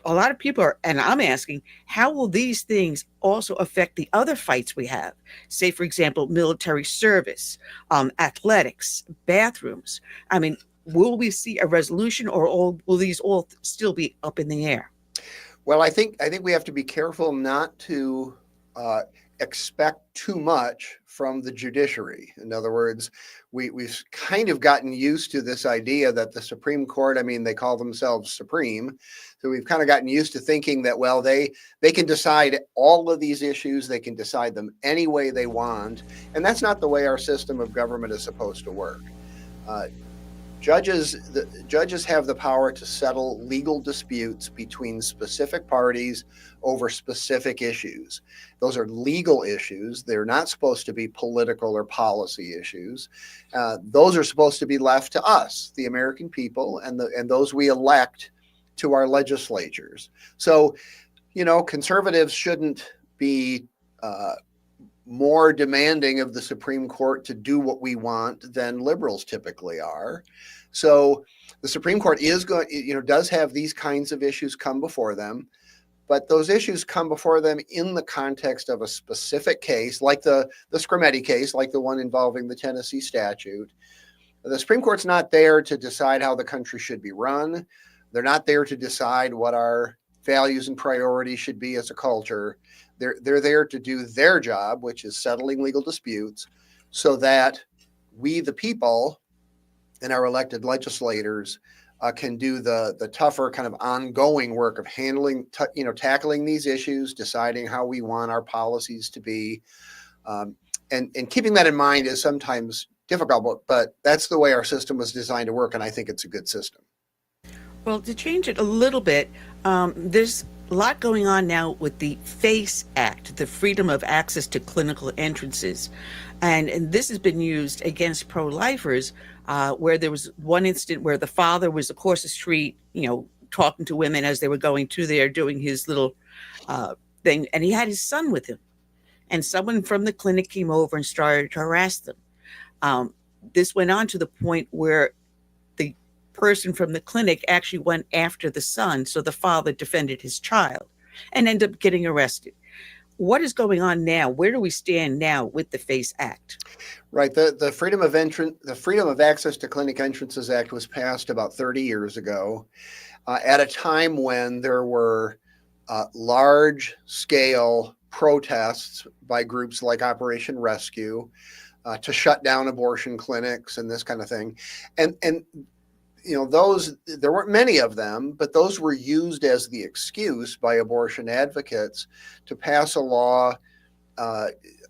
lot of people are, and I'm asking, how will these things also affect the other fights we have? Say, for example, military service, athletics, bathrooms. I mean, will we see a resolution, or will these all still be up in the air? Well, I think we have to be careful not to expect too much from the judiciary. In other words, we've kind of gotten used to this idea that the Supreme Court, I mean, they call themselves Supreme. So we've kind of gotten used to thinking that, well, they can decide all of these issues. They can decide them any way they want. And that's not the way our system of government is supposed to work. Judges have the power to settle legal disputes between specific parties over specific issues. Those are legal issues. They're not supposed to be political or policy issues. Those are supposed to be left to us, the American people, and those we elect to our legislatures. So, conservatives shouldn't be more demanding of the Supreme Court to do what we want than liberals typically are. So the Supreme Court does have these kinds of issues come before them, but those issues come before them in the context of a specific case, like the Scrimeti case, like the one involving the Tennessee statute. The Supreme Court's not there to decide how the country should be run. They're not there to decide what our values and priorities should be as a culture. They're there to do their job, which is settling legal disputes, so that we, the people, and our elected legislators can do the tougher kind of ongoing work of handling, tackling these issues, deciding how we want our policies to be, and keeping that in mind is sometimes difficult, but that's the way our system was designed to work, and I think it's a good system. Well, to change it a little bit, there's a lot going on now with the FACE Act, the Freedom of Access to Clinical Entrances. And this has been used against pro-lifers, where there was one incident where the father was across the street, talking to women as they were going to there, doing his little thing, and he had his son with him. And someone from the clinic came over and started to harass them. This went on to the point where the person from the clinic actually went after the son, so the father defended his child and ended up getting arrested. What is going on now? Where do we stand now with the FACE Act? Right. The Freedom of Access to Clinic Entrances Act was passed about 30 years ago, at a time when there were large-scale protests by groups like Operation Rescue to shut down abortion clinics and this kind of thing. And those, there weren't many of them, but those were used as the excuse by abortion advocates to pass a law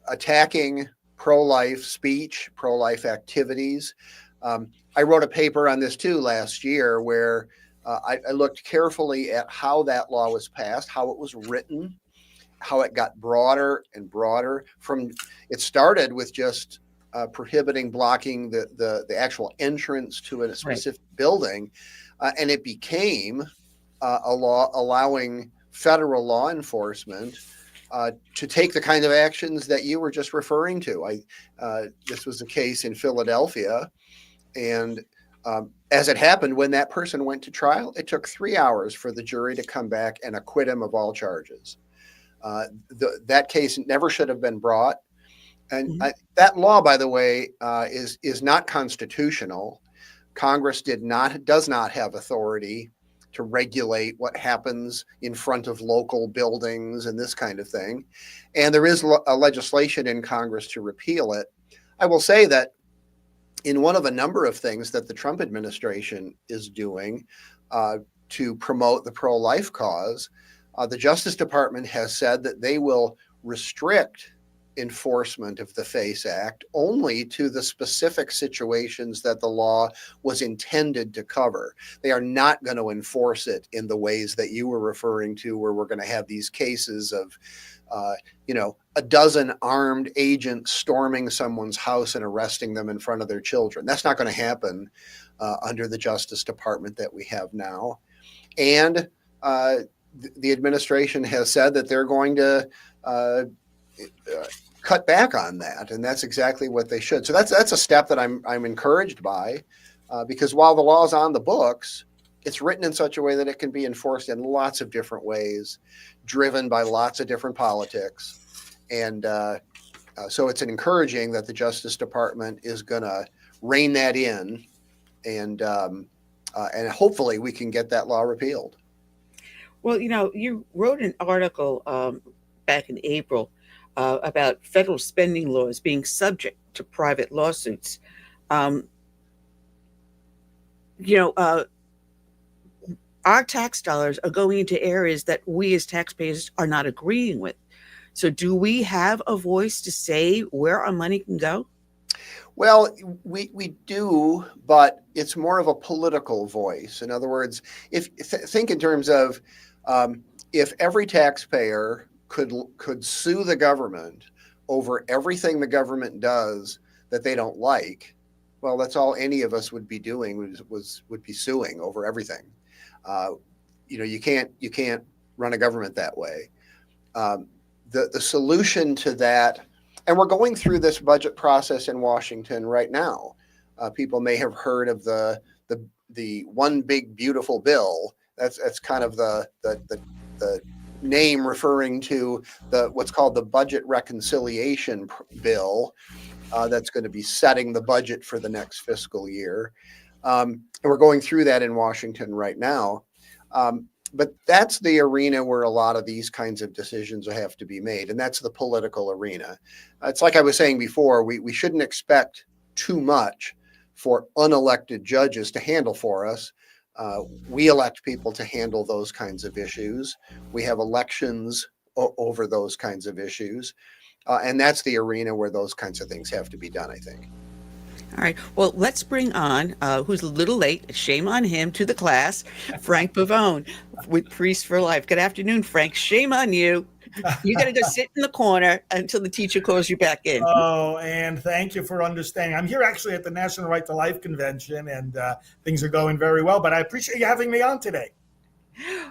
attacking pro-life speech, pro-life activities. I wrote a paper on this too last year, where I looked carefully at how that law was passed, how it was written, how it got broader and broader. It started with just blocking the actual entrance to a specific building, and it became a law allowing federal law enforcement to take the kind of actions that you were just referring to. This was the case in Philadelphia, and as it happened, when that person went to trial, it took 3 hours for the jury to come back and acquit him of all charges. That case never should have been brought. And that law, by the way, is not constitutional. Congress does not have authority to regulate what happens in front of local buildings and this kind of thing. And there is a legislation in Congress to repeal it. I will say that in one of a number of things that the Trump administration is doing to promote the pro-life cause, the Justice Department has said that they will restrict enforcement of the FACE Act only to the specific situations that the law was intended to cover. They are not going to enforce it in the ways that you were referring to, where we're going to have these cases of, a dozen armed agents storming someone's house and arresting them in front of their children. That's not going to happen under the Justice Department that we have now. And the administration has said that they're going to cut back on that, and that's exactly what they should. So that's a step that I'm encouraged by, because while the law is on the books, it's written in such a way that it can be enforced in lots of different ways, driven by lots of different politics, and so it's encouraging that the Justice Department is going to rein that in, and hopefully we can get that law repealed. Well, you wrote an article back in April about federal spending laws being subject to private lawsuits. Our tax dollars are going into areas that we as taxpayers are not agreeing with. So do we have a voice to say where our money can go? Well, we do, but it's more of a political voice. In other words, think in terms of if every taxpayer could sue the government over everything the government does that they don't like, well, that's all any of us would be doing would be suing over everything. You can't run a government that way. The solution to that, and we're going through this budget process in Washington right now. People may have heard of the one big beautiful bill. That's kind of the name referring to what's called the budget reconciliation bill. That's going to be setting the budget for the next fiscal year. And we're going through that in Washington right now. But that's the arena where a lot of these kinds of decisions have to be made. And that's the political arena. It's like I was saying before, we shouldn't expect too much for unelected judges to handle for us. We elect people to handle those kinds of issues. We have elections over those kinds of issues. And that's the arena where those kinds of things have to be done, I think. All right. Well, let's bring on, who's a little late, shame on him, to the class, Frank Pavone with Priests for Life. Good afternoon, Frank. Shame on you. You got to go sit in the corner until the teacher calls you back in. Oh, and thank you for understanding. I'm here actually at the National Right to Life Convention, and things are going very well, but I appreciate you having me on today.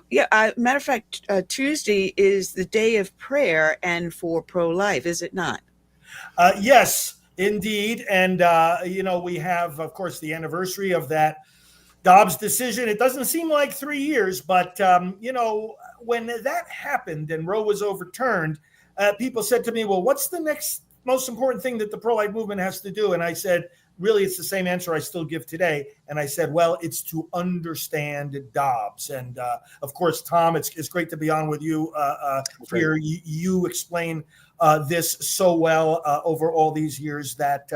Yeah, matter of fact, Tuesday is the day of prayer and for pro-life, is it not? Yes, indeed. And, we have, of course, the anniversary of that Dobbs decision. It doesn't seem like 3 years, but, when that happened and Roe was overturned, people said to me, well, what's the next most important thing that the pro-life movement has to do? And I said, really, it's the same answer I still give today. And I said, well, it's to understand Dobbs. And of course, Tom, it's great to be on with you here. You explain this so well over all these years that,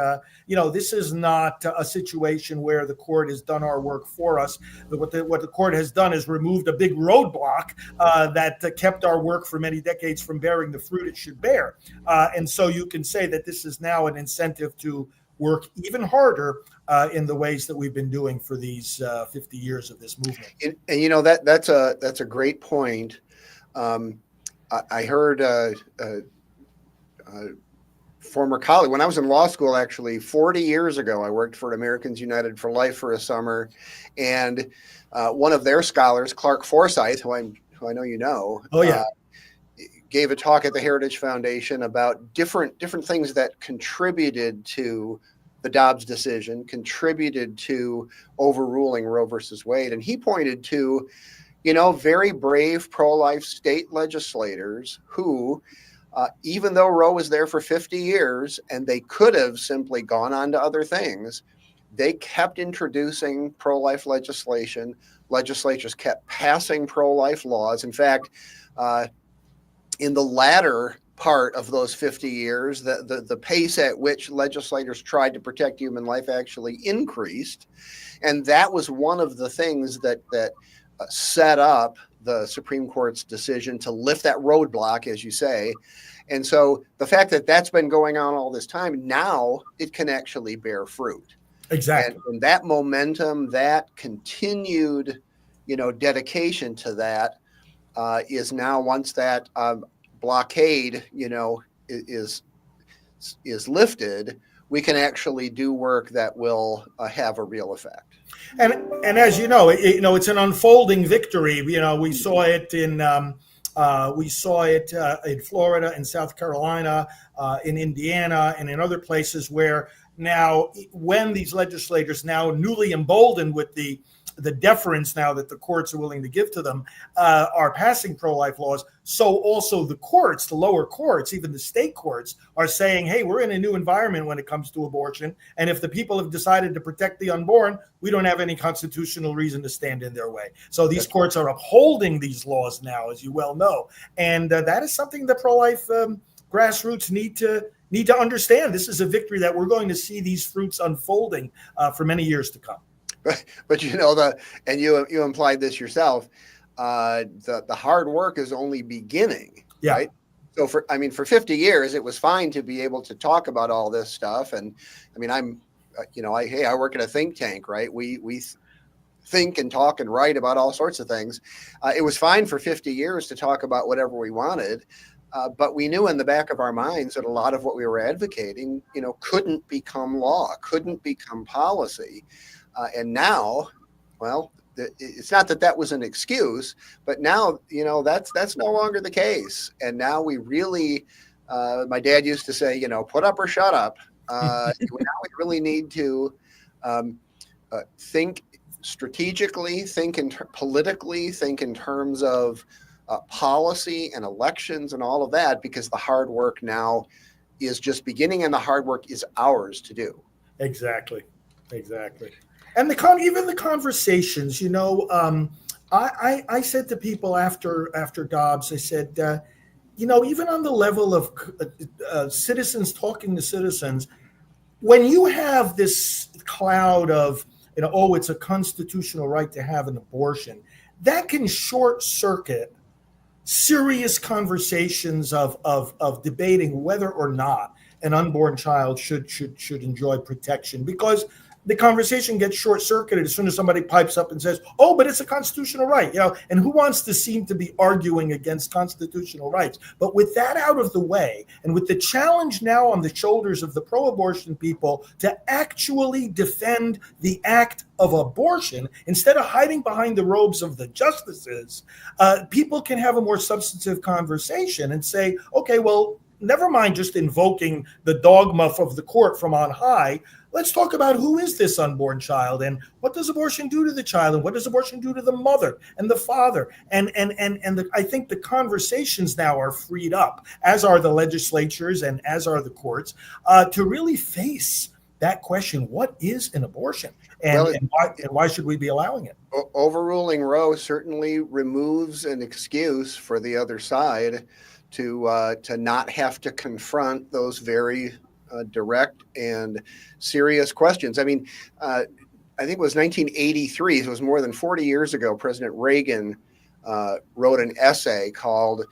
this is not a situation where the court has done our work for us. What the court has done is removed a big roadblock that kept our work for many decades from bearing the fruit it should bear. And so you can say that this is now an incentive to work even harder in the ways that we've been doing for these 50 years of this movement. And that's a great point. I heard former colleague, when I was in law school, actually 40 years ago, I worked for Americans United for Life for a summer, and one of their scholars, Clark Forsyth, who I know you know, gave a talk at the Heritage Foundation about different things that contributed to the Dobbs decision, contributed to overruling Roe versus Wade. And he pointed to, very brave pro-life state legislators who, even though Roe was there for 50 years and they could have simply gone on to other things, they kept introducing pro-life legislation. Legislatures kept passing pro-life laws. In fact, in the latter part of those 50 years, the pace at which legislators tried to protect human life actually increased. And that was one of the things that set up the Supreme Court's decision to lift that roadblock, as you say. And so the fact that that's been going on all this time, now it can actually bear fruit. Exactly. And that momentum, that continued, dedication to that is now, once that blockade, is lifted, we can actually do work that will have a real effect. And as you know, it's an unfolding victory. We saw it in Florida, in South Carolina, in Indiana, and in other places where now, when these legislators, now newly emboldened with the deference now that the courts are willing to give to them, are passing pro-life laws. So also the courts, the lower courts, even the state courts, are saying, hey, we're in a new environment when it comes to abortion. And if the people have decided to protect the unborn, we don't have any constitutional reason to stand in their way. So these courts are upholding these laws now, as you well know. And that is something the pro-life grassroots need to understand. This is a victory that we're going to see these fruits unfolding for many years to come. But and you implied this yourself, the hard work is only beginning, right? So for 50 years, it was fine to be able to talk about all this stuff. And I work at a think tank, right? We think and talk and write about all sorts of things. It was fine for 50 years to talk about whatever we wanted. But we knew in the back of our minds that a lot of what we were advocating, couldn't become law, couldn't become policy. And now, well, it's not that was an excuse, but now, that's no longer the case. And now we really, my dad used to say, put up or shut up. Now we really need to think strategically, politically, think in terms of policy and elections and all of that, because the hard work now is just beginning, and the hard work is ours to do. Exactly. And even the conversations, I said to people after Dobbs, I said, even on the level of citizens talking to citizens, when you have this cloud of, it's a constitutional right to have an abortion, that can short circuit serious conversations of debating whether or not an unborn child should enjoy protection, because the conversation gets short-circuited as soon as somebody pipes up and says, oh, but it's a constitutional right, and who wants to seem to be arguing against constitutional rights? But with that out of the way, and with the challenge now on the shoulders of the pro-abortion people to actually defend the act of abortion, instead of hiding behind the robes of the justices, people can have a more substantive conversation and say, okay, well, never mind just invoking the dogma of the court from on high. Let's talk about who is this unborn child, and what does abortion do to the child, and what does abortion do to the mother and the father? I think the conversations now are freed up, as are the legislatures and as are the courts, to really face that question: what is an abortion, and why should we be allowing it? Overruling Roe certainly removes an excuse for the other side to not have to confront those very direct and serious questions. I think it was 1983, so it was more than 40 years ago, President Reagan wrote an essay called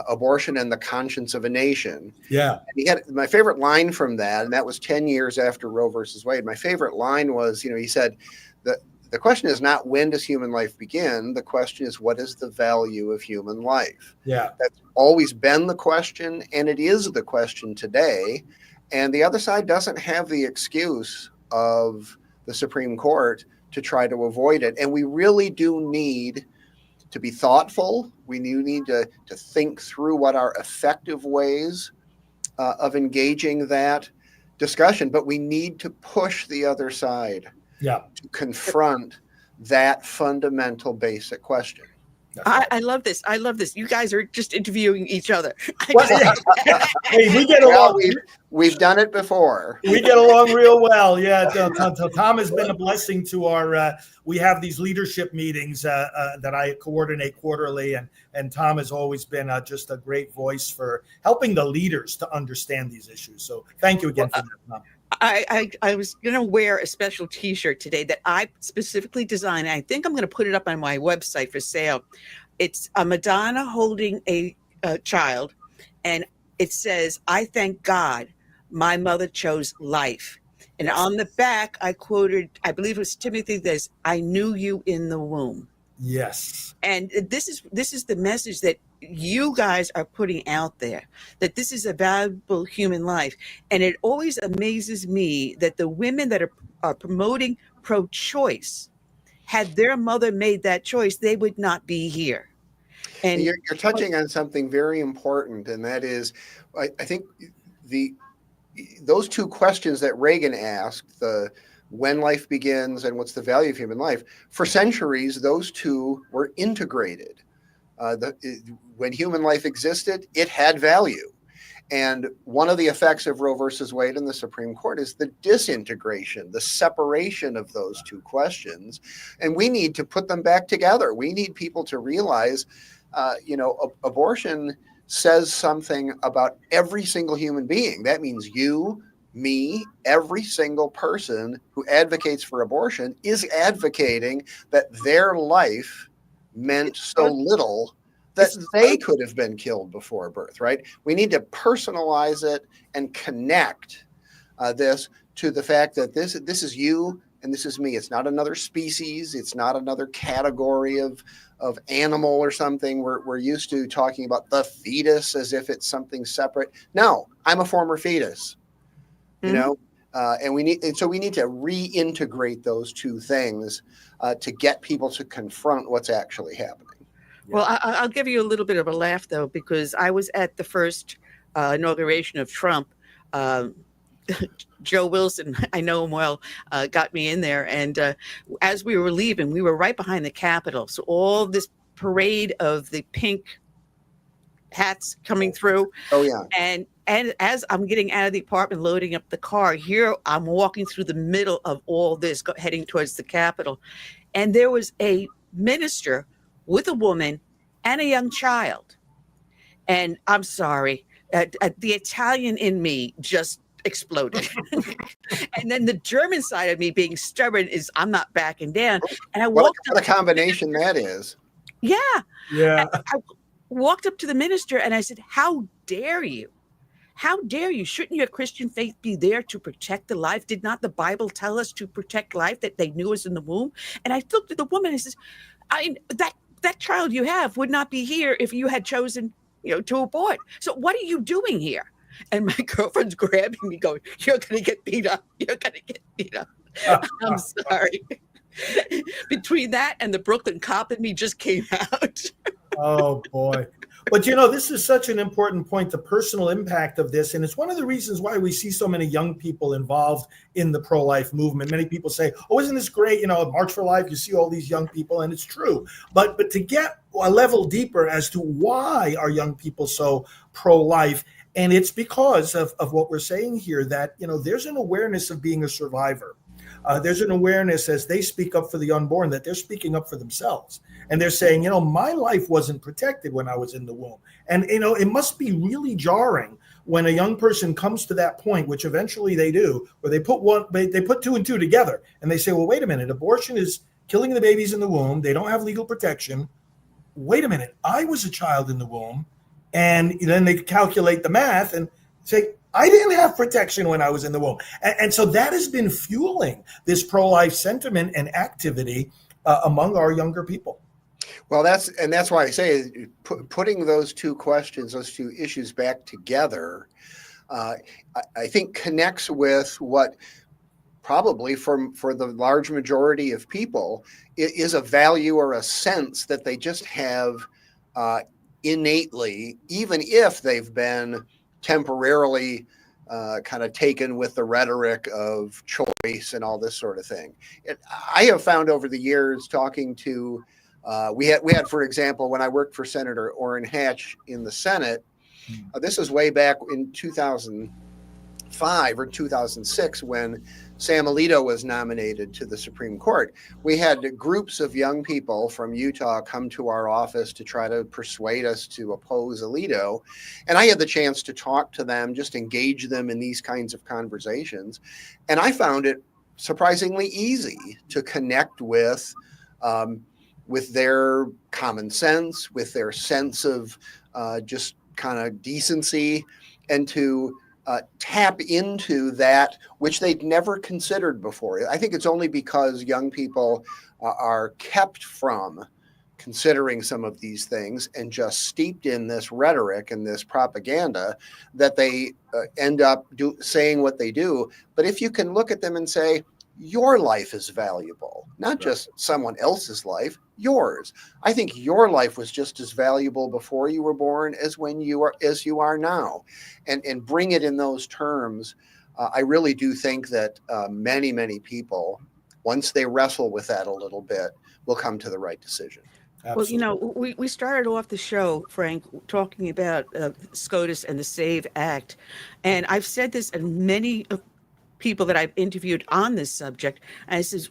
Abortion and the Conscience of a Nation. Yeah. And he had my favorite line from that, and that was 10 years after Roe versus Wade. My favorite line was, he said, the question is not when does human life begin? The question is, what is the value of human life? Yeah. That's always been the question, and it is the question today. And the other side doesn't have the excuse of the Supreme Court to try to avoid it. And we really do need to be thoughtful. We need to think through what are effective ways of engaging that discussion. But we need to push the other side to confront that fundamental basic question. I love this. I love this. You guys are just interviewing each other. Hey, we get along. We've done it before. We get along real well. Yeah, Tom has been a blessing to our. We have these leadership meetings that I coordinate quarterly, and Tom has always been just a great voice for helping the leaders to understand these issues. So thank you again for that, Tom. I was going to wear a special T-shirt today that I specifically designed. I think I'm going to put it up on my website for sale. It's a Madonna holding a child, and it says, "I thank God my mother chose life." And on the back, I quoted, I believe it was Timothy, this, "I knew you in the womb." Yes. And this is the message that you guys are putting out there, that this is a valuable human life. And it always amazes me that the women that are promoting pro-choice, had their mother made that choice, they would not be here. And you're touching on something very important, and that is, I think those two questions that Reagan asked, the when life begins and what's the value of human life, for centuries, those two were integrated. When human life existed, it had value. And one of the effects of Roe versus Wade in the Supreme Court is the disintegration, the separation of those two questions. And we need to put them back together. We need people to realize, abortion says something about every single human being. That means you, me, every single person who advocates for abortion is advocating that their life meant so little that they could have been killed before birth, right? We need to personalize it and connect this to the fact that this is you and this is me. It's not another species. It's not another category of animal or something. We're used to talking about the fetus as if it's something separate. No, I'm a former fetus, and we need to reintegrate those two things to get people to confront what's actually happening. Well, I'll give you a little bit of a laugh, though, because I was at the first inauguration of Trump. Joe Wilson, I know him well, got me in there. And as we were leaving, we were right behind the Capitol. So all this parade of the pink hats coming through. Oh, yeah. And as I'm getting out of the apartment, loading up the car, here I'm walking through the middle of all this, heading towards the Capitol. And there was a minister with a woman and a young child. And I'm sorry, the Italian in me just exploded. And then the German side of me, being stubborn, is I'm not backing down. And I walked up. What a combination that is. Yeah. Yeah. I walked up to the minister and I said, "How dare you? How dare you? Shouldn't your Christian faith be there to protect the life? Did not the Bible tell us to protect life, that they knew us in the womb?" And I looked at the woman and says, that child you have would not be here if you had chosen, to abort. So what are you doing here? And my girlfriend's grabbing me going, "You're going to get beat up. You're going to get beat up." I'm sorry. Between that and the Brooklyn cop in me just came out. Oh, boy. But, this is such an important point, the personal impact of this. And it's one of the reasons why we see so many young people involved in the pro-life movement. Many people say, "Oh, isn't this great? March for Life, you see all these young people," and it's true. But to get a level deeper as to why are young people so pro-life, and it's because of what we're saying here, that, there's an awareness of being a survivor. There's an awareness as they speak up for the unborn that they're speaking up for themselves. And they're saying, my life wasn't protected when I was in the womb. And, it must be really jarring when a young person comes to that point, which eventually they do, where they put two and two together and they say, well, wait a minute, abortion is killing the babies in the womb. They don't have legal protection. Wait a minute, I was a child in the womb. And then they calculate the math and say, I didn't have protection when I was in the womb. And so that has been fueling this pro-life sentiment and activity among our younger people. Well, that's why I say putting those two questions, those two issues back together, I think connects with what probably for the large majority of people is a value or a sense that they just have innately, even if they've been temporarily kind of taken with the rhetoric of choice and all this sort of thing. I have found over the years talking to, we had, for example, when I worked for Senator Orrin Hatch in the Senate, this is way back in 2005 or 2006 when Sam Alito was nominated to the Supreme Court. We had groups of young people from Utah come to our office to try to persuade us to oppose Alito. And I had the chance to talk to them, just engage them in these kinds of conversations. And I found it surprisingly easy to connect with with their common sense, with their sense of just kind of decency, and to tap into that which they'd never considered before. I think it's only because young people are kept from considering some of these things and just steeped in this rhetoric and this propaganda that they end up saying what they do. But if you can look at them and say, your life is valuable, not just someone else's life, yours. I think your life was just as valuable before you were born as you are now, and bring it in those terms. I really do think that many people, once they wrestle with that a little bit, will come to the right decision. Absolutely. Well, we started off the show, Frank, talking about SCOTUS and the SAVE Act. And I've said this, and many people that I've interviewed on this subject, and I says,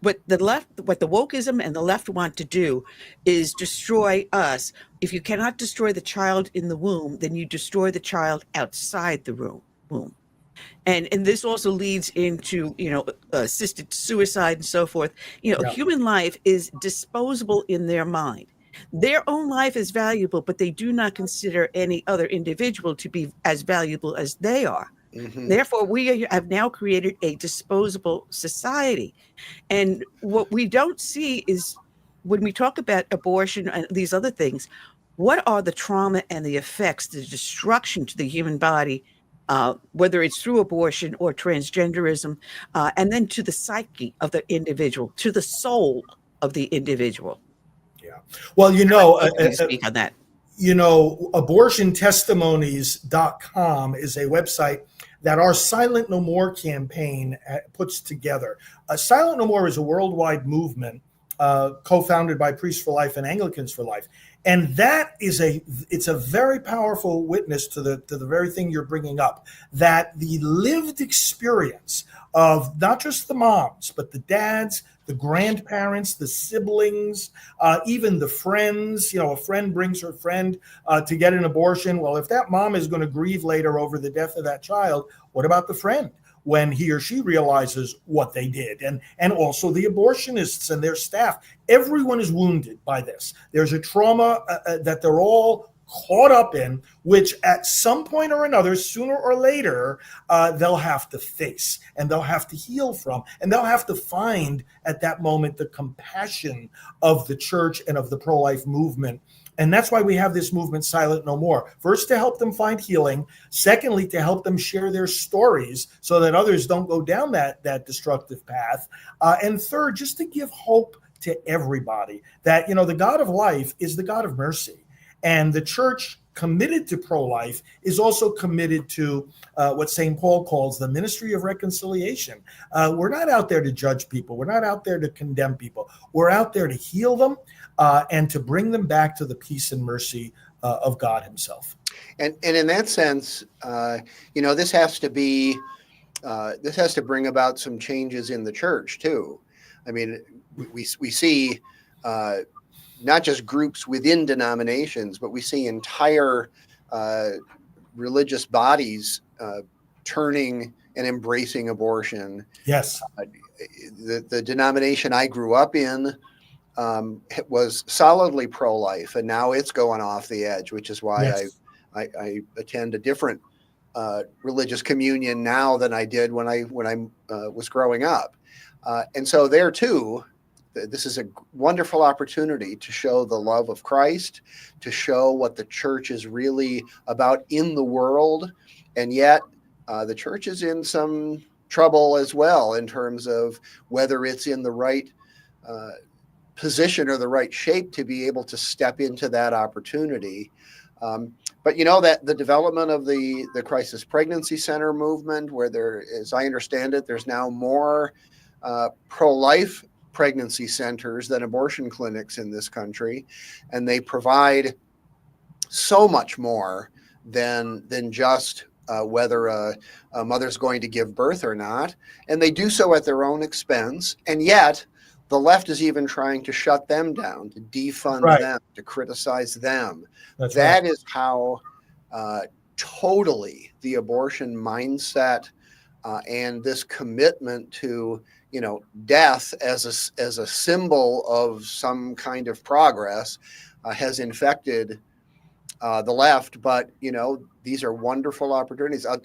what the wokeism and the left want to do is destroy us. If you cannot destroy the child in the womb, then you destroy the child outside the womb. And this also leads into, assisted suicide and so forth. Human life is disposable in their mind. Their own life is valuable, but they do not consider any other individual to be as valuable as they are. Mm-hmm. Therefore, we have now created a disposable society. And what we don't see is, when we talk about abortion and these other things, what are the trauma and the effects, the destruction to the human body, whether it's through abortion or transgenderism, and then to the psyche of the individual, to the soul of the individual. Yeah. Well, speak on that. Abortiontestimonies.com is a website that our Silent No More campaign puts together. Silent No More is a worldwide movement co-founded by Priests for Life and Anglicans for Life. And that is it's a very powerful witness to the very thing you're bringing up, that the lived experience of not just the moms, but the dads, the grandparents, the siblings, even the friends. A friend brings her friend to get an abortion. Well, if that mom is going to grieve later over the death of that child, what about the friend when he or she realizes what they did? And also the abortionists and their staff. Everyone is wounded by this. There's a trauma that they're all caught up in, which at some point or another, sooner or later, they'll have to face and they'll have to heal from, and they'll have to find at that moment the compassion of the church and of the pro-life movement. And that's why we have this movement, Silent No More. First, to help them find healing. Secondly, to help them share their stories so that others don't go down that destructive path. And third, just to give hope to everybody that, the God of life is the God of mercy. And the church, committed to pro-life, is also committed to what St. Paul calls the ministry of reconciliation. We're not out there to judge people. We're not out there to condemn people. We're out there to heal them and to bring them back to the peace and mercy of God himself. And in that sense, this has to bring about some changes in the church too. I mean, we see not just groups within denominations, but we see entire religious bodies turning and embracing abortion. Yes. The denomination I grew up in was solidly pro-life, and now it's going off the edge, which is why I attend a different religious communion now than I did when I was growing up. And so there too, this is a wonderful opportunity to show the love of Christ, to show what the church is really about in the world. And yet the church is in some trouble as well in terms of whether it's in the right position or the right shape to be able to step into that opportunity. But that the development of the Crisis Pregnancy Center movement, where there, as I understand it, there's now more pro-life pregnancy centers than abortion clinics in this country, and they provide so much more than just whether a mother's going to give birth or not, and they do so at their own expense. And yet the left is even trying to shut them down, to defund them, to criticize them. That is how totally the abortion mindset and this commitment to, death as a symbol of some kind of progress has infected the left. But, these are wonderful opportunities. I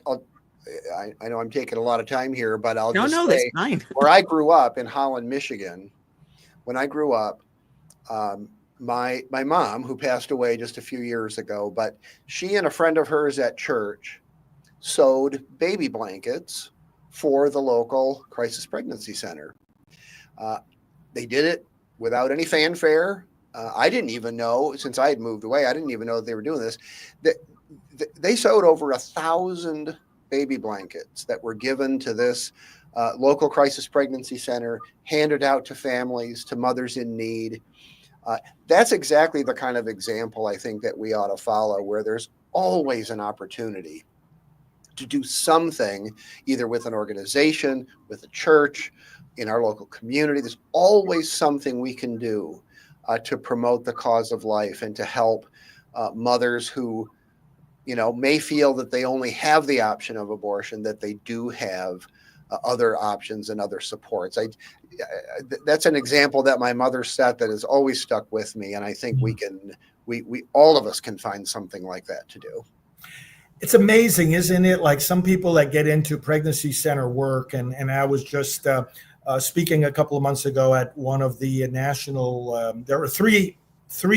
know I'm taking a lot of time here, but I'll just No, say, that's fine. where I grew up in Holland, Michigan, when I grew up, my mom, who passed away just a few years ago, but she and a friend of hers at church sewed baby blankets for the local crisis pregnancy center. They did it without any fanfare. I didn't even know, since I had moved away, I didn't even know they were doing this. They sewed over 1,000 baby blankets that were given to this local crisis pregnancy center, handed out to families, to mothers in need. That's exactly the kind of example I think that we ought to follow, where there's always an opportunity to do something, either with an organization, with a church, in our local community. There's always something we can do to promote the cause of life and to help mothers who, may feel that they only have the option of abortion, that they do have other options and other supports. That's an example that my mother set that has always stuck with me. And I think we all of us can find something like that to do. It's amazing, isn't it? Like some people that get into pregnancy center work, and I was just speaking a couple of months ago at one of the national, there are three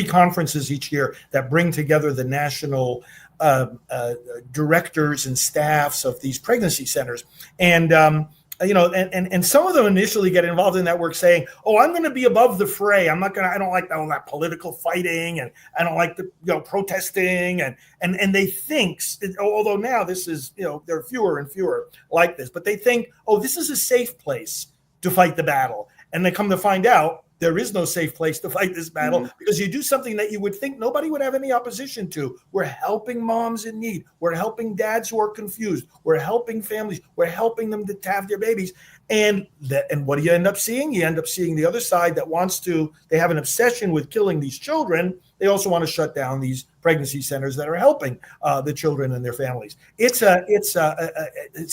conferences each year that bring together the national directors and staffs of these pregnancy centers. And, and some of them initially get involved in that work saying, oh, I'm going to be above the fray. I don't like all that political fighting, and I don't like the, protesting, and they think, although now this is, there are fewer and fewer like this, but they think, oh, this is a safe place to fight the battle. And they come to find out there is no safe place to fight this battle, because you do something that you would think nobody would have any opposition to. We're helping moms in need. We're helping dads who are confused. We're helping families. We're helping them to have their babies. And what do you end up seeing? You end up seeing the other side that they have an obsession with killing these children. They also want to shut down these pregnancy centers that are helping the children and their families. It's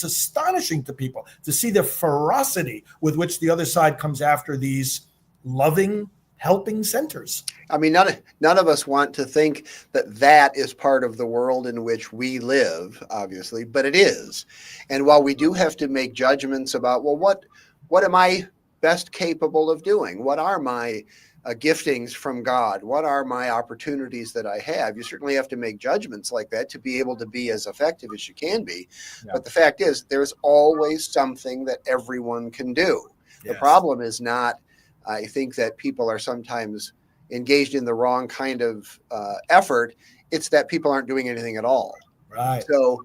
astonishing to people to see the ferocity with which the other side comes after these loving, helping centers. I mean, none of us want to think that is part of the world in which we live, obviously, but it is. And while we do have to make judgments about, well, what am I best capable of doing? What are my giftings from God? What are my opportunities that I have? You certainly have to make judgments like that to be able to be as effective as you can be. Yeah. But the fact is, there's always something that everyone can do. Yes. The problem is not, I think that people are sometimes engaged in the wrong kind of effort. It's that people aren't doing anything at all. Right. So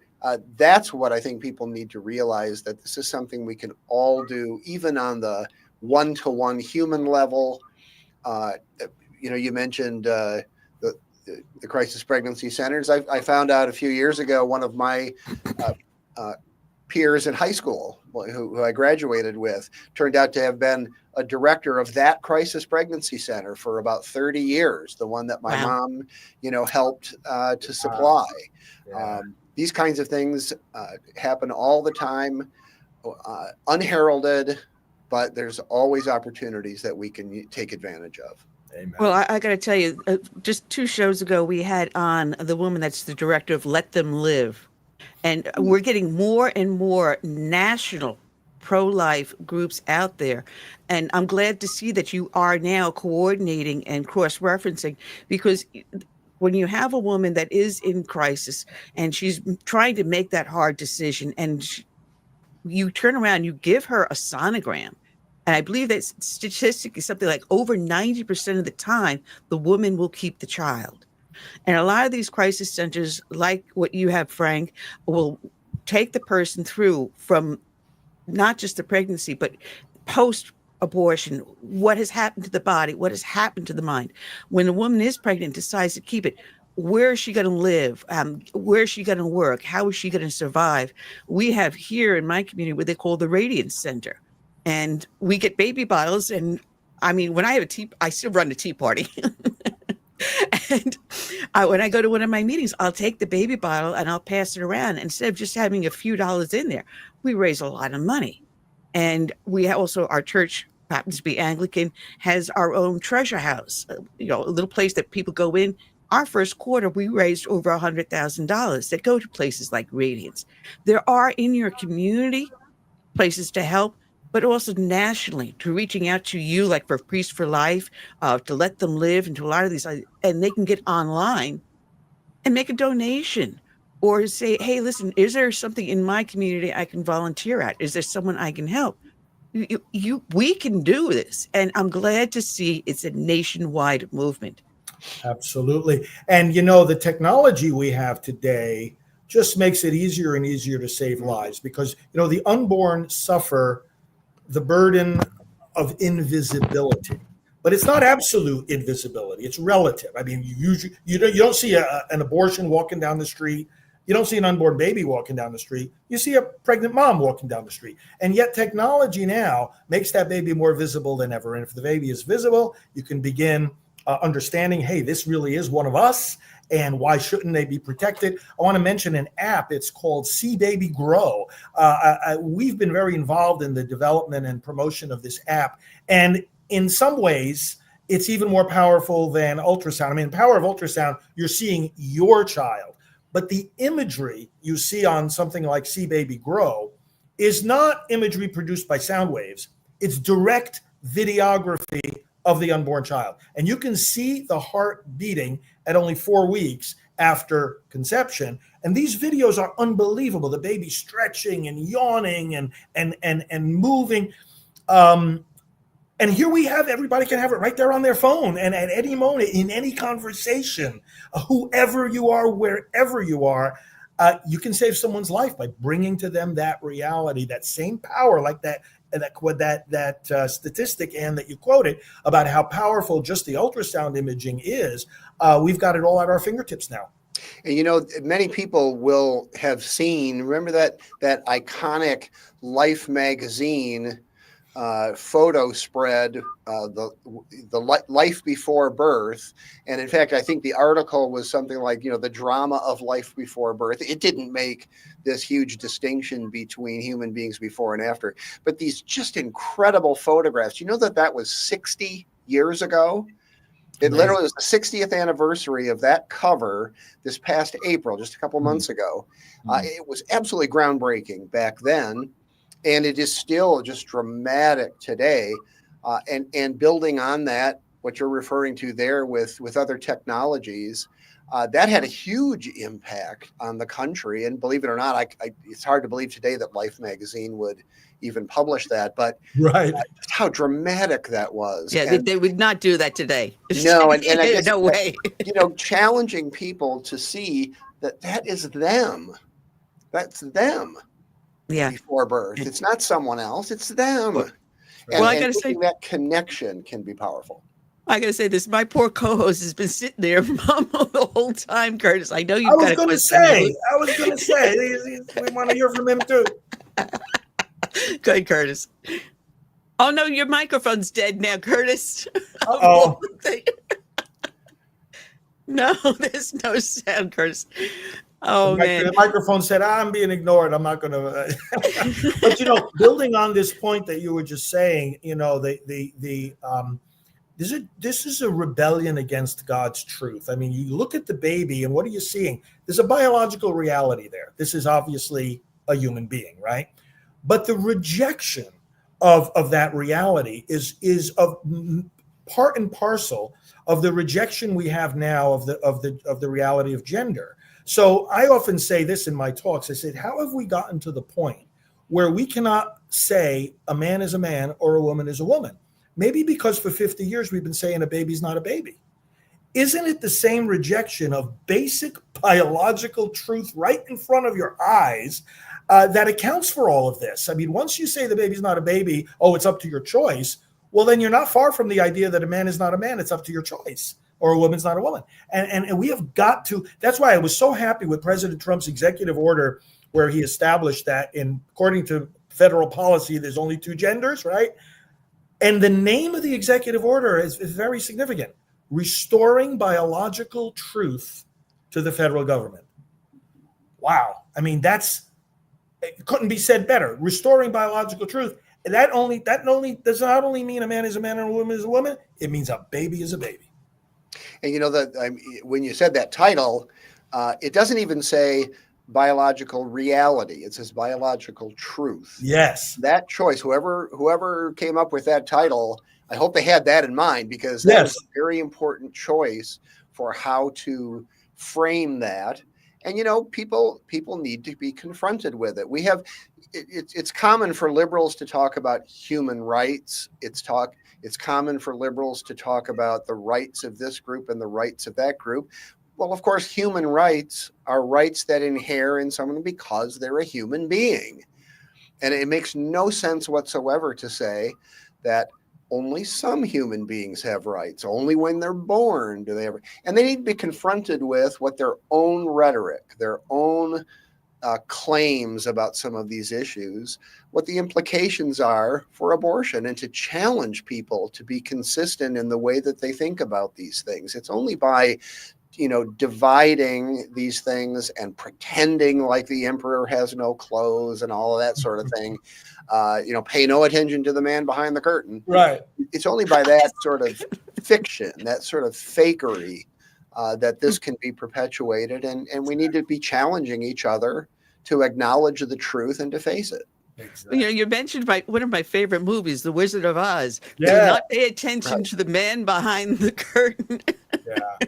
that's what I think people need to realize, that this is something we can all do, even on the one-to-one human level. You mentioned the crisis pregnancy centers. I found out a few years ago, one of my peers in high school who I graduated with turned out to have been a director of that crisis pregnancy center for about 30 years, the one that my mom, helped to supply. Yeah. These kinds of things happen all the time, unheralded, but there's always opportunities that we can take advantage of. Amen. Well, I got to tell you, just 2 shows ago, we had on the woman that's the director of Let Them Live. And we're getting more and more national pro-life groups out there. And I'm glad to see that you are now coordinating and cross-referencing, because when you have a woman that is in crisis and she's trying to make that hard decision, and you turn around, you give her a sonogram. And I believe that statistically something like over 90% of the time, the woman will keep the child. And a lot of these crisis centers, like what you have, Frank, will take the person through from not just the pregnancy, but post-abortion, what has happened to the body, what has happened to the mind. When a woman is pregnant, decides to keep it, where is she going to live? Where is she going to work? How is she going to survive? We have here in my community what they call the Radiance Center. And we get baby bottles. And I mean, when I have I still run a tea party. And when I go to one of my meetings, I'll take the baby bottle and I'll pass it around. Instead of just having a few dollars in there, we raise a lot of money. And we also, our church happens to be Anglican, has our own treasure house, a little place that people go in. Our first quarter, we raised over $100,000 that go to places like Radiance. There are in your community places to help, but also nationally to reaching out to you, like for Priests for Life, to let them live, and to a lot of these, and they can get online and make a donation or say, hey, listen, is there something in my community I can volunteer at? Is there someone I can help? We can do this. And I'm glad to see it's a nationwide movement. Absolutely. And, the technology we have today just makes it easier and easier to save lives because, the unborn suffer the burden of invisibility. But it's not absolute invisibility. It's relative. I mean, you don't see an abortion walking down the street. You don't see an unborn baby walking down the street. You see a pregnant mom walking down the street. And yet technology now makes that baby more visible than ever. And if the baby is visible, you can begin understanding, hey, this really is one of us. And why shouldn't they be protected? I want to mention an app. It's called See Baby Grow. We've been very involved in the development and promotion of this app. And in some ways, it's even more powerful than ultrasound. I mean, the power of ultrasound, you're seeing your child. But the imagery you see on something like See Baby Grow is not imagery produced by sound waves. It's direct videography of the unborn child. And you can see the heart beating at only 4 weeks after conception. And these videos are unbelievable. The baby stretching and yawning and moving. And here we have, everybody can have it right there on their phone. And at any moment, in any conversation, whoever you are, wherever you are, you can save someone's life by bringing to them that reality, that same power, like that statistic, Ann, that you quoted about how powerful just the ultrasound imaging is. We've got it all at our fingertips now. And many people will have seen, remember that iconic Life magazine photo spread, the life before birth. And in fact, I think the article was something like, the drama of life before birth. It didn't make this huge distinction between human beings before and after, but these just incredible photographs. That was 60 years ago. It literally was the 60th anniversary of that cover this past April, just a couple months ago. It was absolutely groundbreaking back then. And it is still just dramatic today. And building on that, what you're referring to there with other technologies, that had a huge impact on the country. And believe it or not, it's hard to believe today that Life magazine would even publish that. But right, how dramatic that was. Yeah, they would not do that today. No, and I guess no way. Challenging people to see that is them. That's them. Yeah. Before birth. It's not someone else, it's them. Well, I gotta say that connection can be powerful. I gotta say this, my poor co-host has been sitting there the whole time, Curtis. I know you've got a question. I was gonna say we want to hear from him too. Go ahead, Curtis. Oh no, your microphone's dead now, Curtis. Oh. No, there's no sound, Curtis. Oh, man. The microphone said, I'm being ignored. I'm not going to. But, building on this point that you were just saying, this is a rebellion against God's truth. I mean, you look at the baby and what are you seeing? There's a biological reality there. This is obviously a human being, right? But the rejection of that reality is of part and parcel of the rejection we have now of the reality of gender. So I often say this in my talks. I said, how have we gotten to the point where we cannot say a man is a man or a woman is a woman? Maybe because for 50 years we've been saying a baby's not a baby. Isn't it the same rejection of basic biological truth right in front of your eyes that accounts for all of this? I mean, once you say the baby's not a baby, it's up to your choice. Well, then you're not far from the idea that a man is not a man. It's up to your choice. Or a woman's not a woman. And we have got to, that's why I was so happy with President Trump's executive order where he established that according to federal policy, there's only two genders, right? And the name of the executive order is very significant. restoring biological truth to the federal government. Wow. I mean, it couldn't be said better. Restoring biological truth. That does not only mean a man is a man and a woman is a woman. It means a baby is a baby. And when you said that title, it doesn't even say biological reality. It says biological truth. Yes. That choice, whoever came up with that title, I hope they had that in mind, because that was a very important choice for how to frame that. And, people need to be confronted with it. It's common for liberals to talk about human rights. It's common for liberals to talk about the rights of this group and the rights of that group. Well, of course, human rights are rights that inhere in someone because they're a human being. And it makes no sense whatsoever to say that only some human beings have rights. Only when they're born do they have. And they need to be confronted with what their own rhetoric, their own claims about some of these issues, what the implications are for abortion, and to challenge people to be consistent in the way that they think about these things. It's only by dividing these things and pretending like the emperor has no clothes and all of that sort of thing. Pay no attention to the man behind the curtain. Right. It's only by that sort of fiction, that sort of fakery, that this can be perpetuated. And we need to be challenging each other to acknowledge the truth and to face it. Exactly. You mentioned one of my favorite movies, The Wizard of Oz. Yeah. Do not pay attention to the man behind the curtain. Yeah.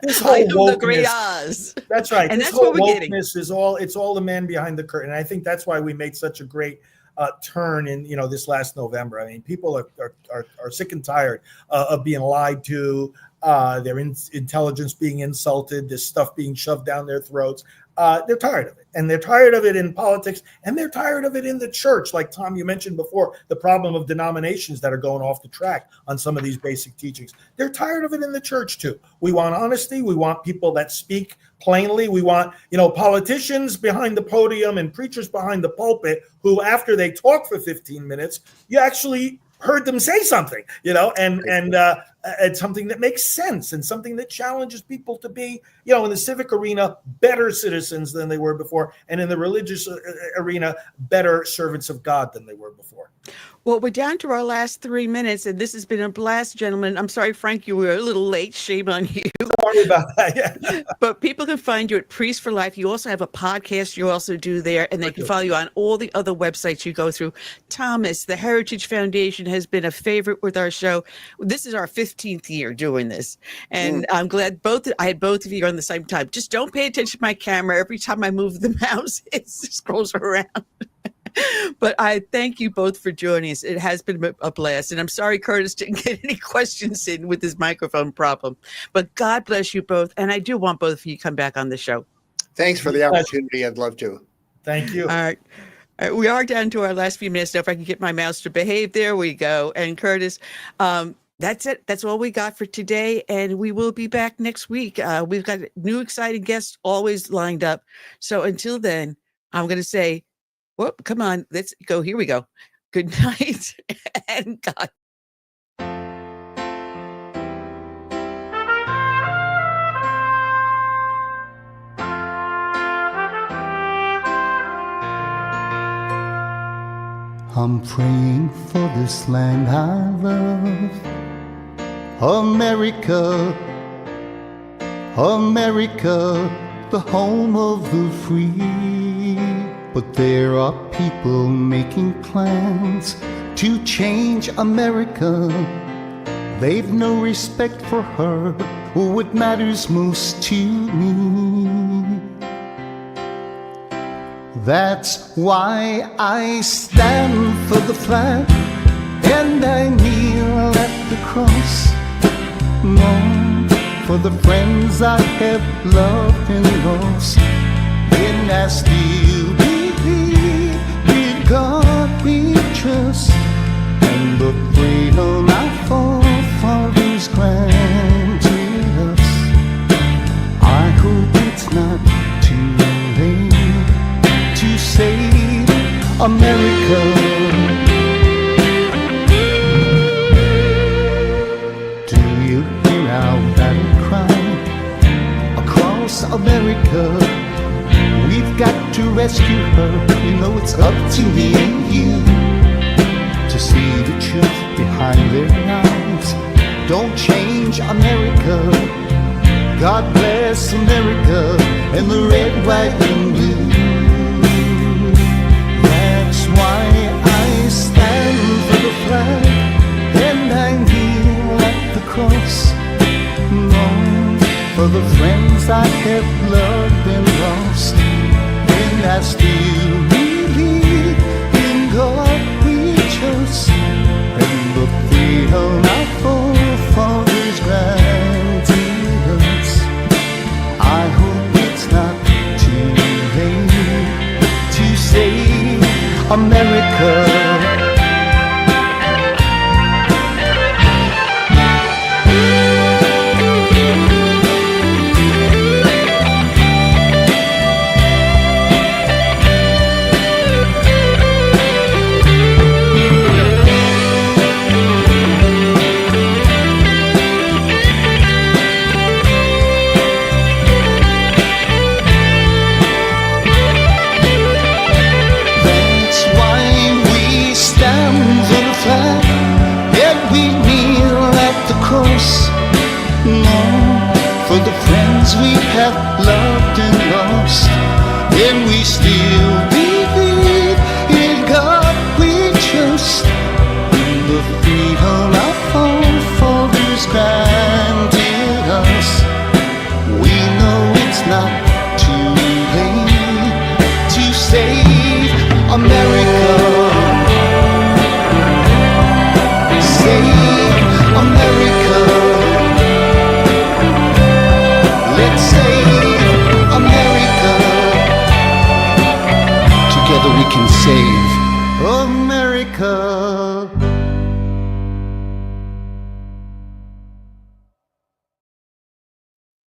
This whole wokeness, the great Oz. That's right. And this that's what whole we're wokeness getting. is all the man behind the curtain. And I think that's why we made such a great turn in this last November. I mean, people are sick and tired of being lied to, their intelligence being insulted, this stuff being shoved down their throats. They're tired of it, and they're tired of it in politics, and they're tired of it in the church. Like Tom, you mentioned before, the problem of denominations that are going off the track on some of these basic teachings. They're tired of it in the church too. We want honesty. We want people that speak plainly. We want, politicians behind the podium and preachers behind the pulpit who, after they talk for 15 minutes, you actually heard them say something, and it's something that makes sense and something that challenges people to be, in the civic arena, better citizens than they were before, and in the religious arena, better servants of God than they were before. Well, we're down to our last 3 minutes, and this has been a blast, gentlemen. I'm sorry, Frank, you were a little late. Shame on you. Sorry about that. Yeah. But people can find you at Priest for Life. You also have a podcast you also do there, and they can follow you on all the other websites you go through. Thomas, the Heritage Foundation has been a favorite with our show. This is our 15th year doing this, and I'm glad I had both of you on the same time. Just don't pay attention to my camera. Every time I move the mouse, it scrolls around. But I thank you both for joining us. It has been a blast. And I'm sorry Curtis didn't get any questions in with his microphone problem. But God bless you both. And I do want both of you to come back on the show. Thanks for the opportunity. I'd love to. Thank you. All right. We are down to our last few minutes now. If I can get my mouse to behave. There we go. And Curtis, that's it. That's all we got for today. And we will be back next week. We've got new exciting guests always lined up. So until then, I'm going to say, well, come on, let's go. Here we go. Good night and God. I'm praying for this land I love, America, America, the home of the free. But there are people making plans to change America. They've no respect for her or what matters most to me. That's why I stand for the flag and I kneel at the cross. Long for the friends I have loved and lost. And I still believe with God we trust, and the freedom our forefathers granted us. I hope it's not too late to save America. Do you hear our America. We've got to rescue her. You know it's up to me and you to see the truth behind their lies. Don't change America. God bless America and the red, white, and blue. That's why I stand for the flag and I kneel at the cross. Long for the friends I have loved and lost. And I still believe in God we trust, and the freedom our forefathers granted us. I hope it's not too late to save America. For the friends we have loved and lost, and we still believe in God we trust, in the freedom our forefathers granted us. We know it's not too late to save America. Save America. Let's save America. Together we can save America.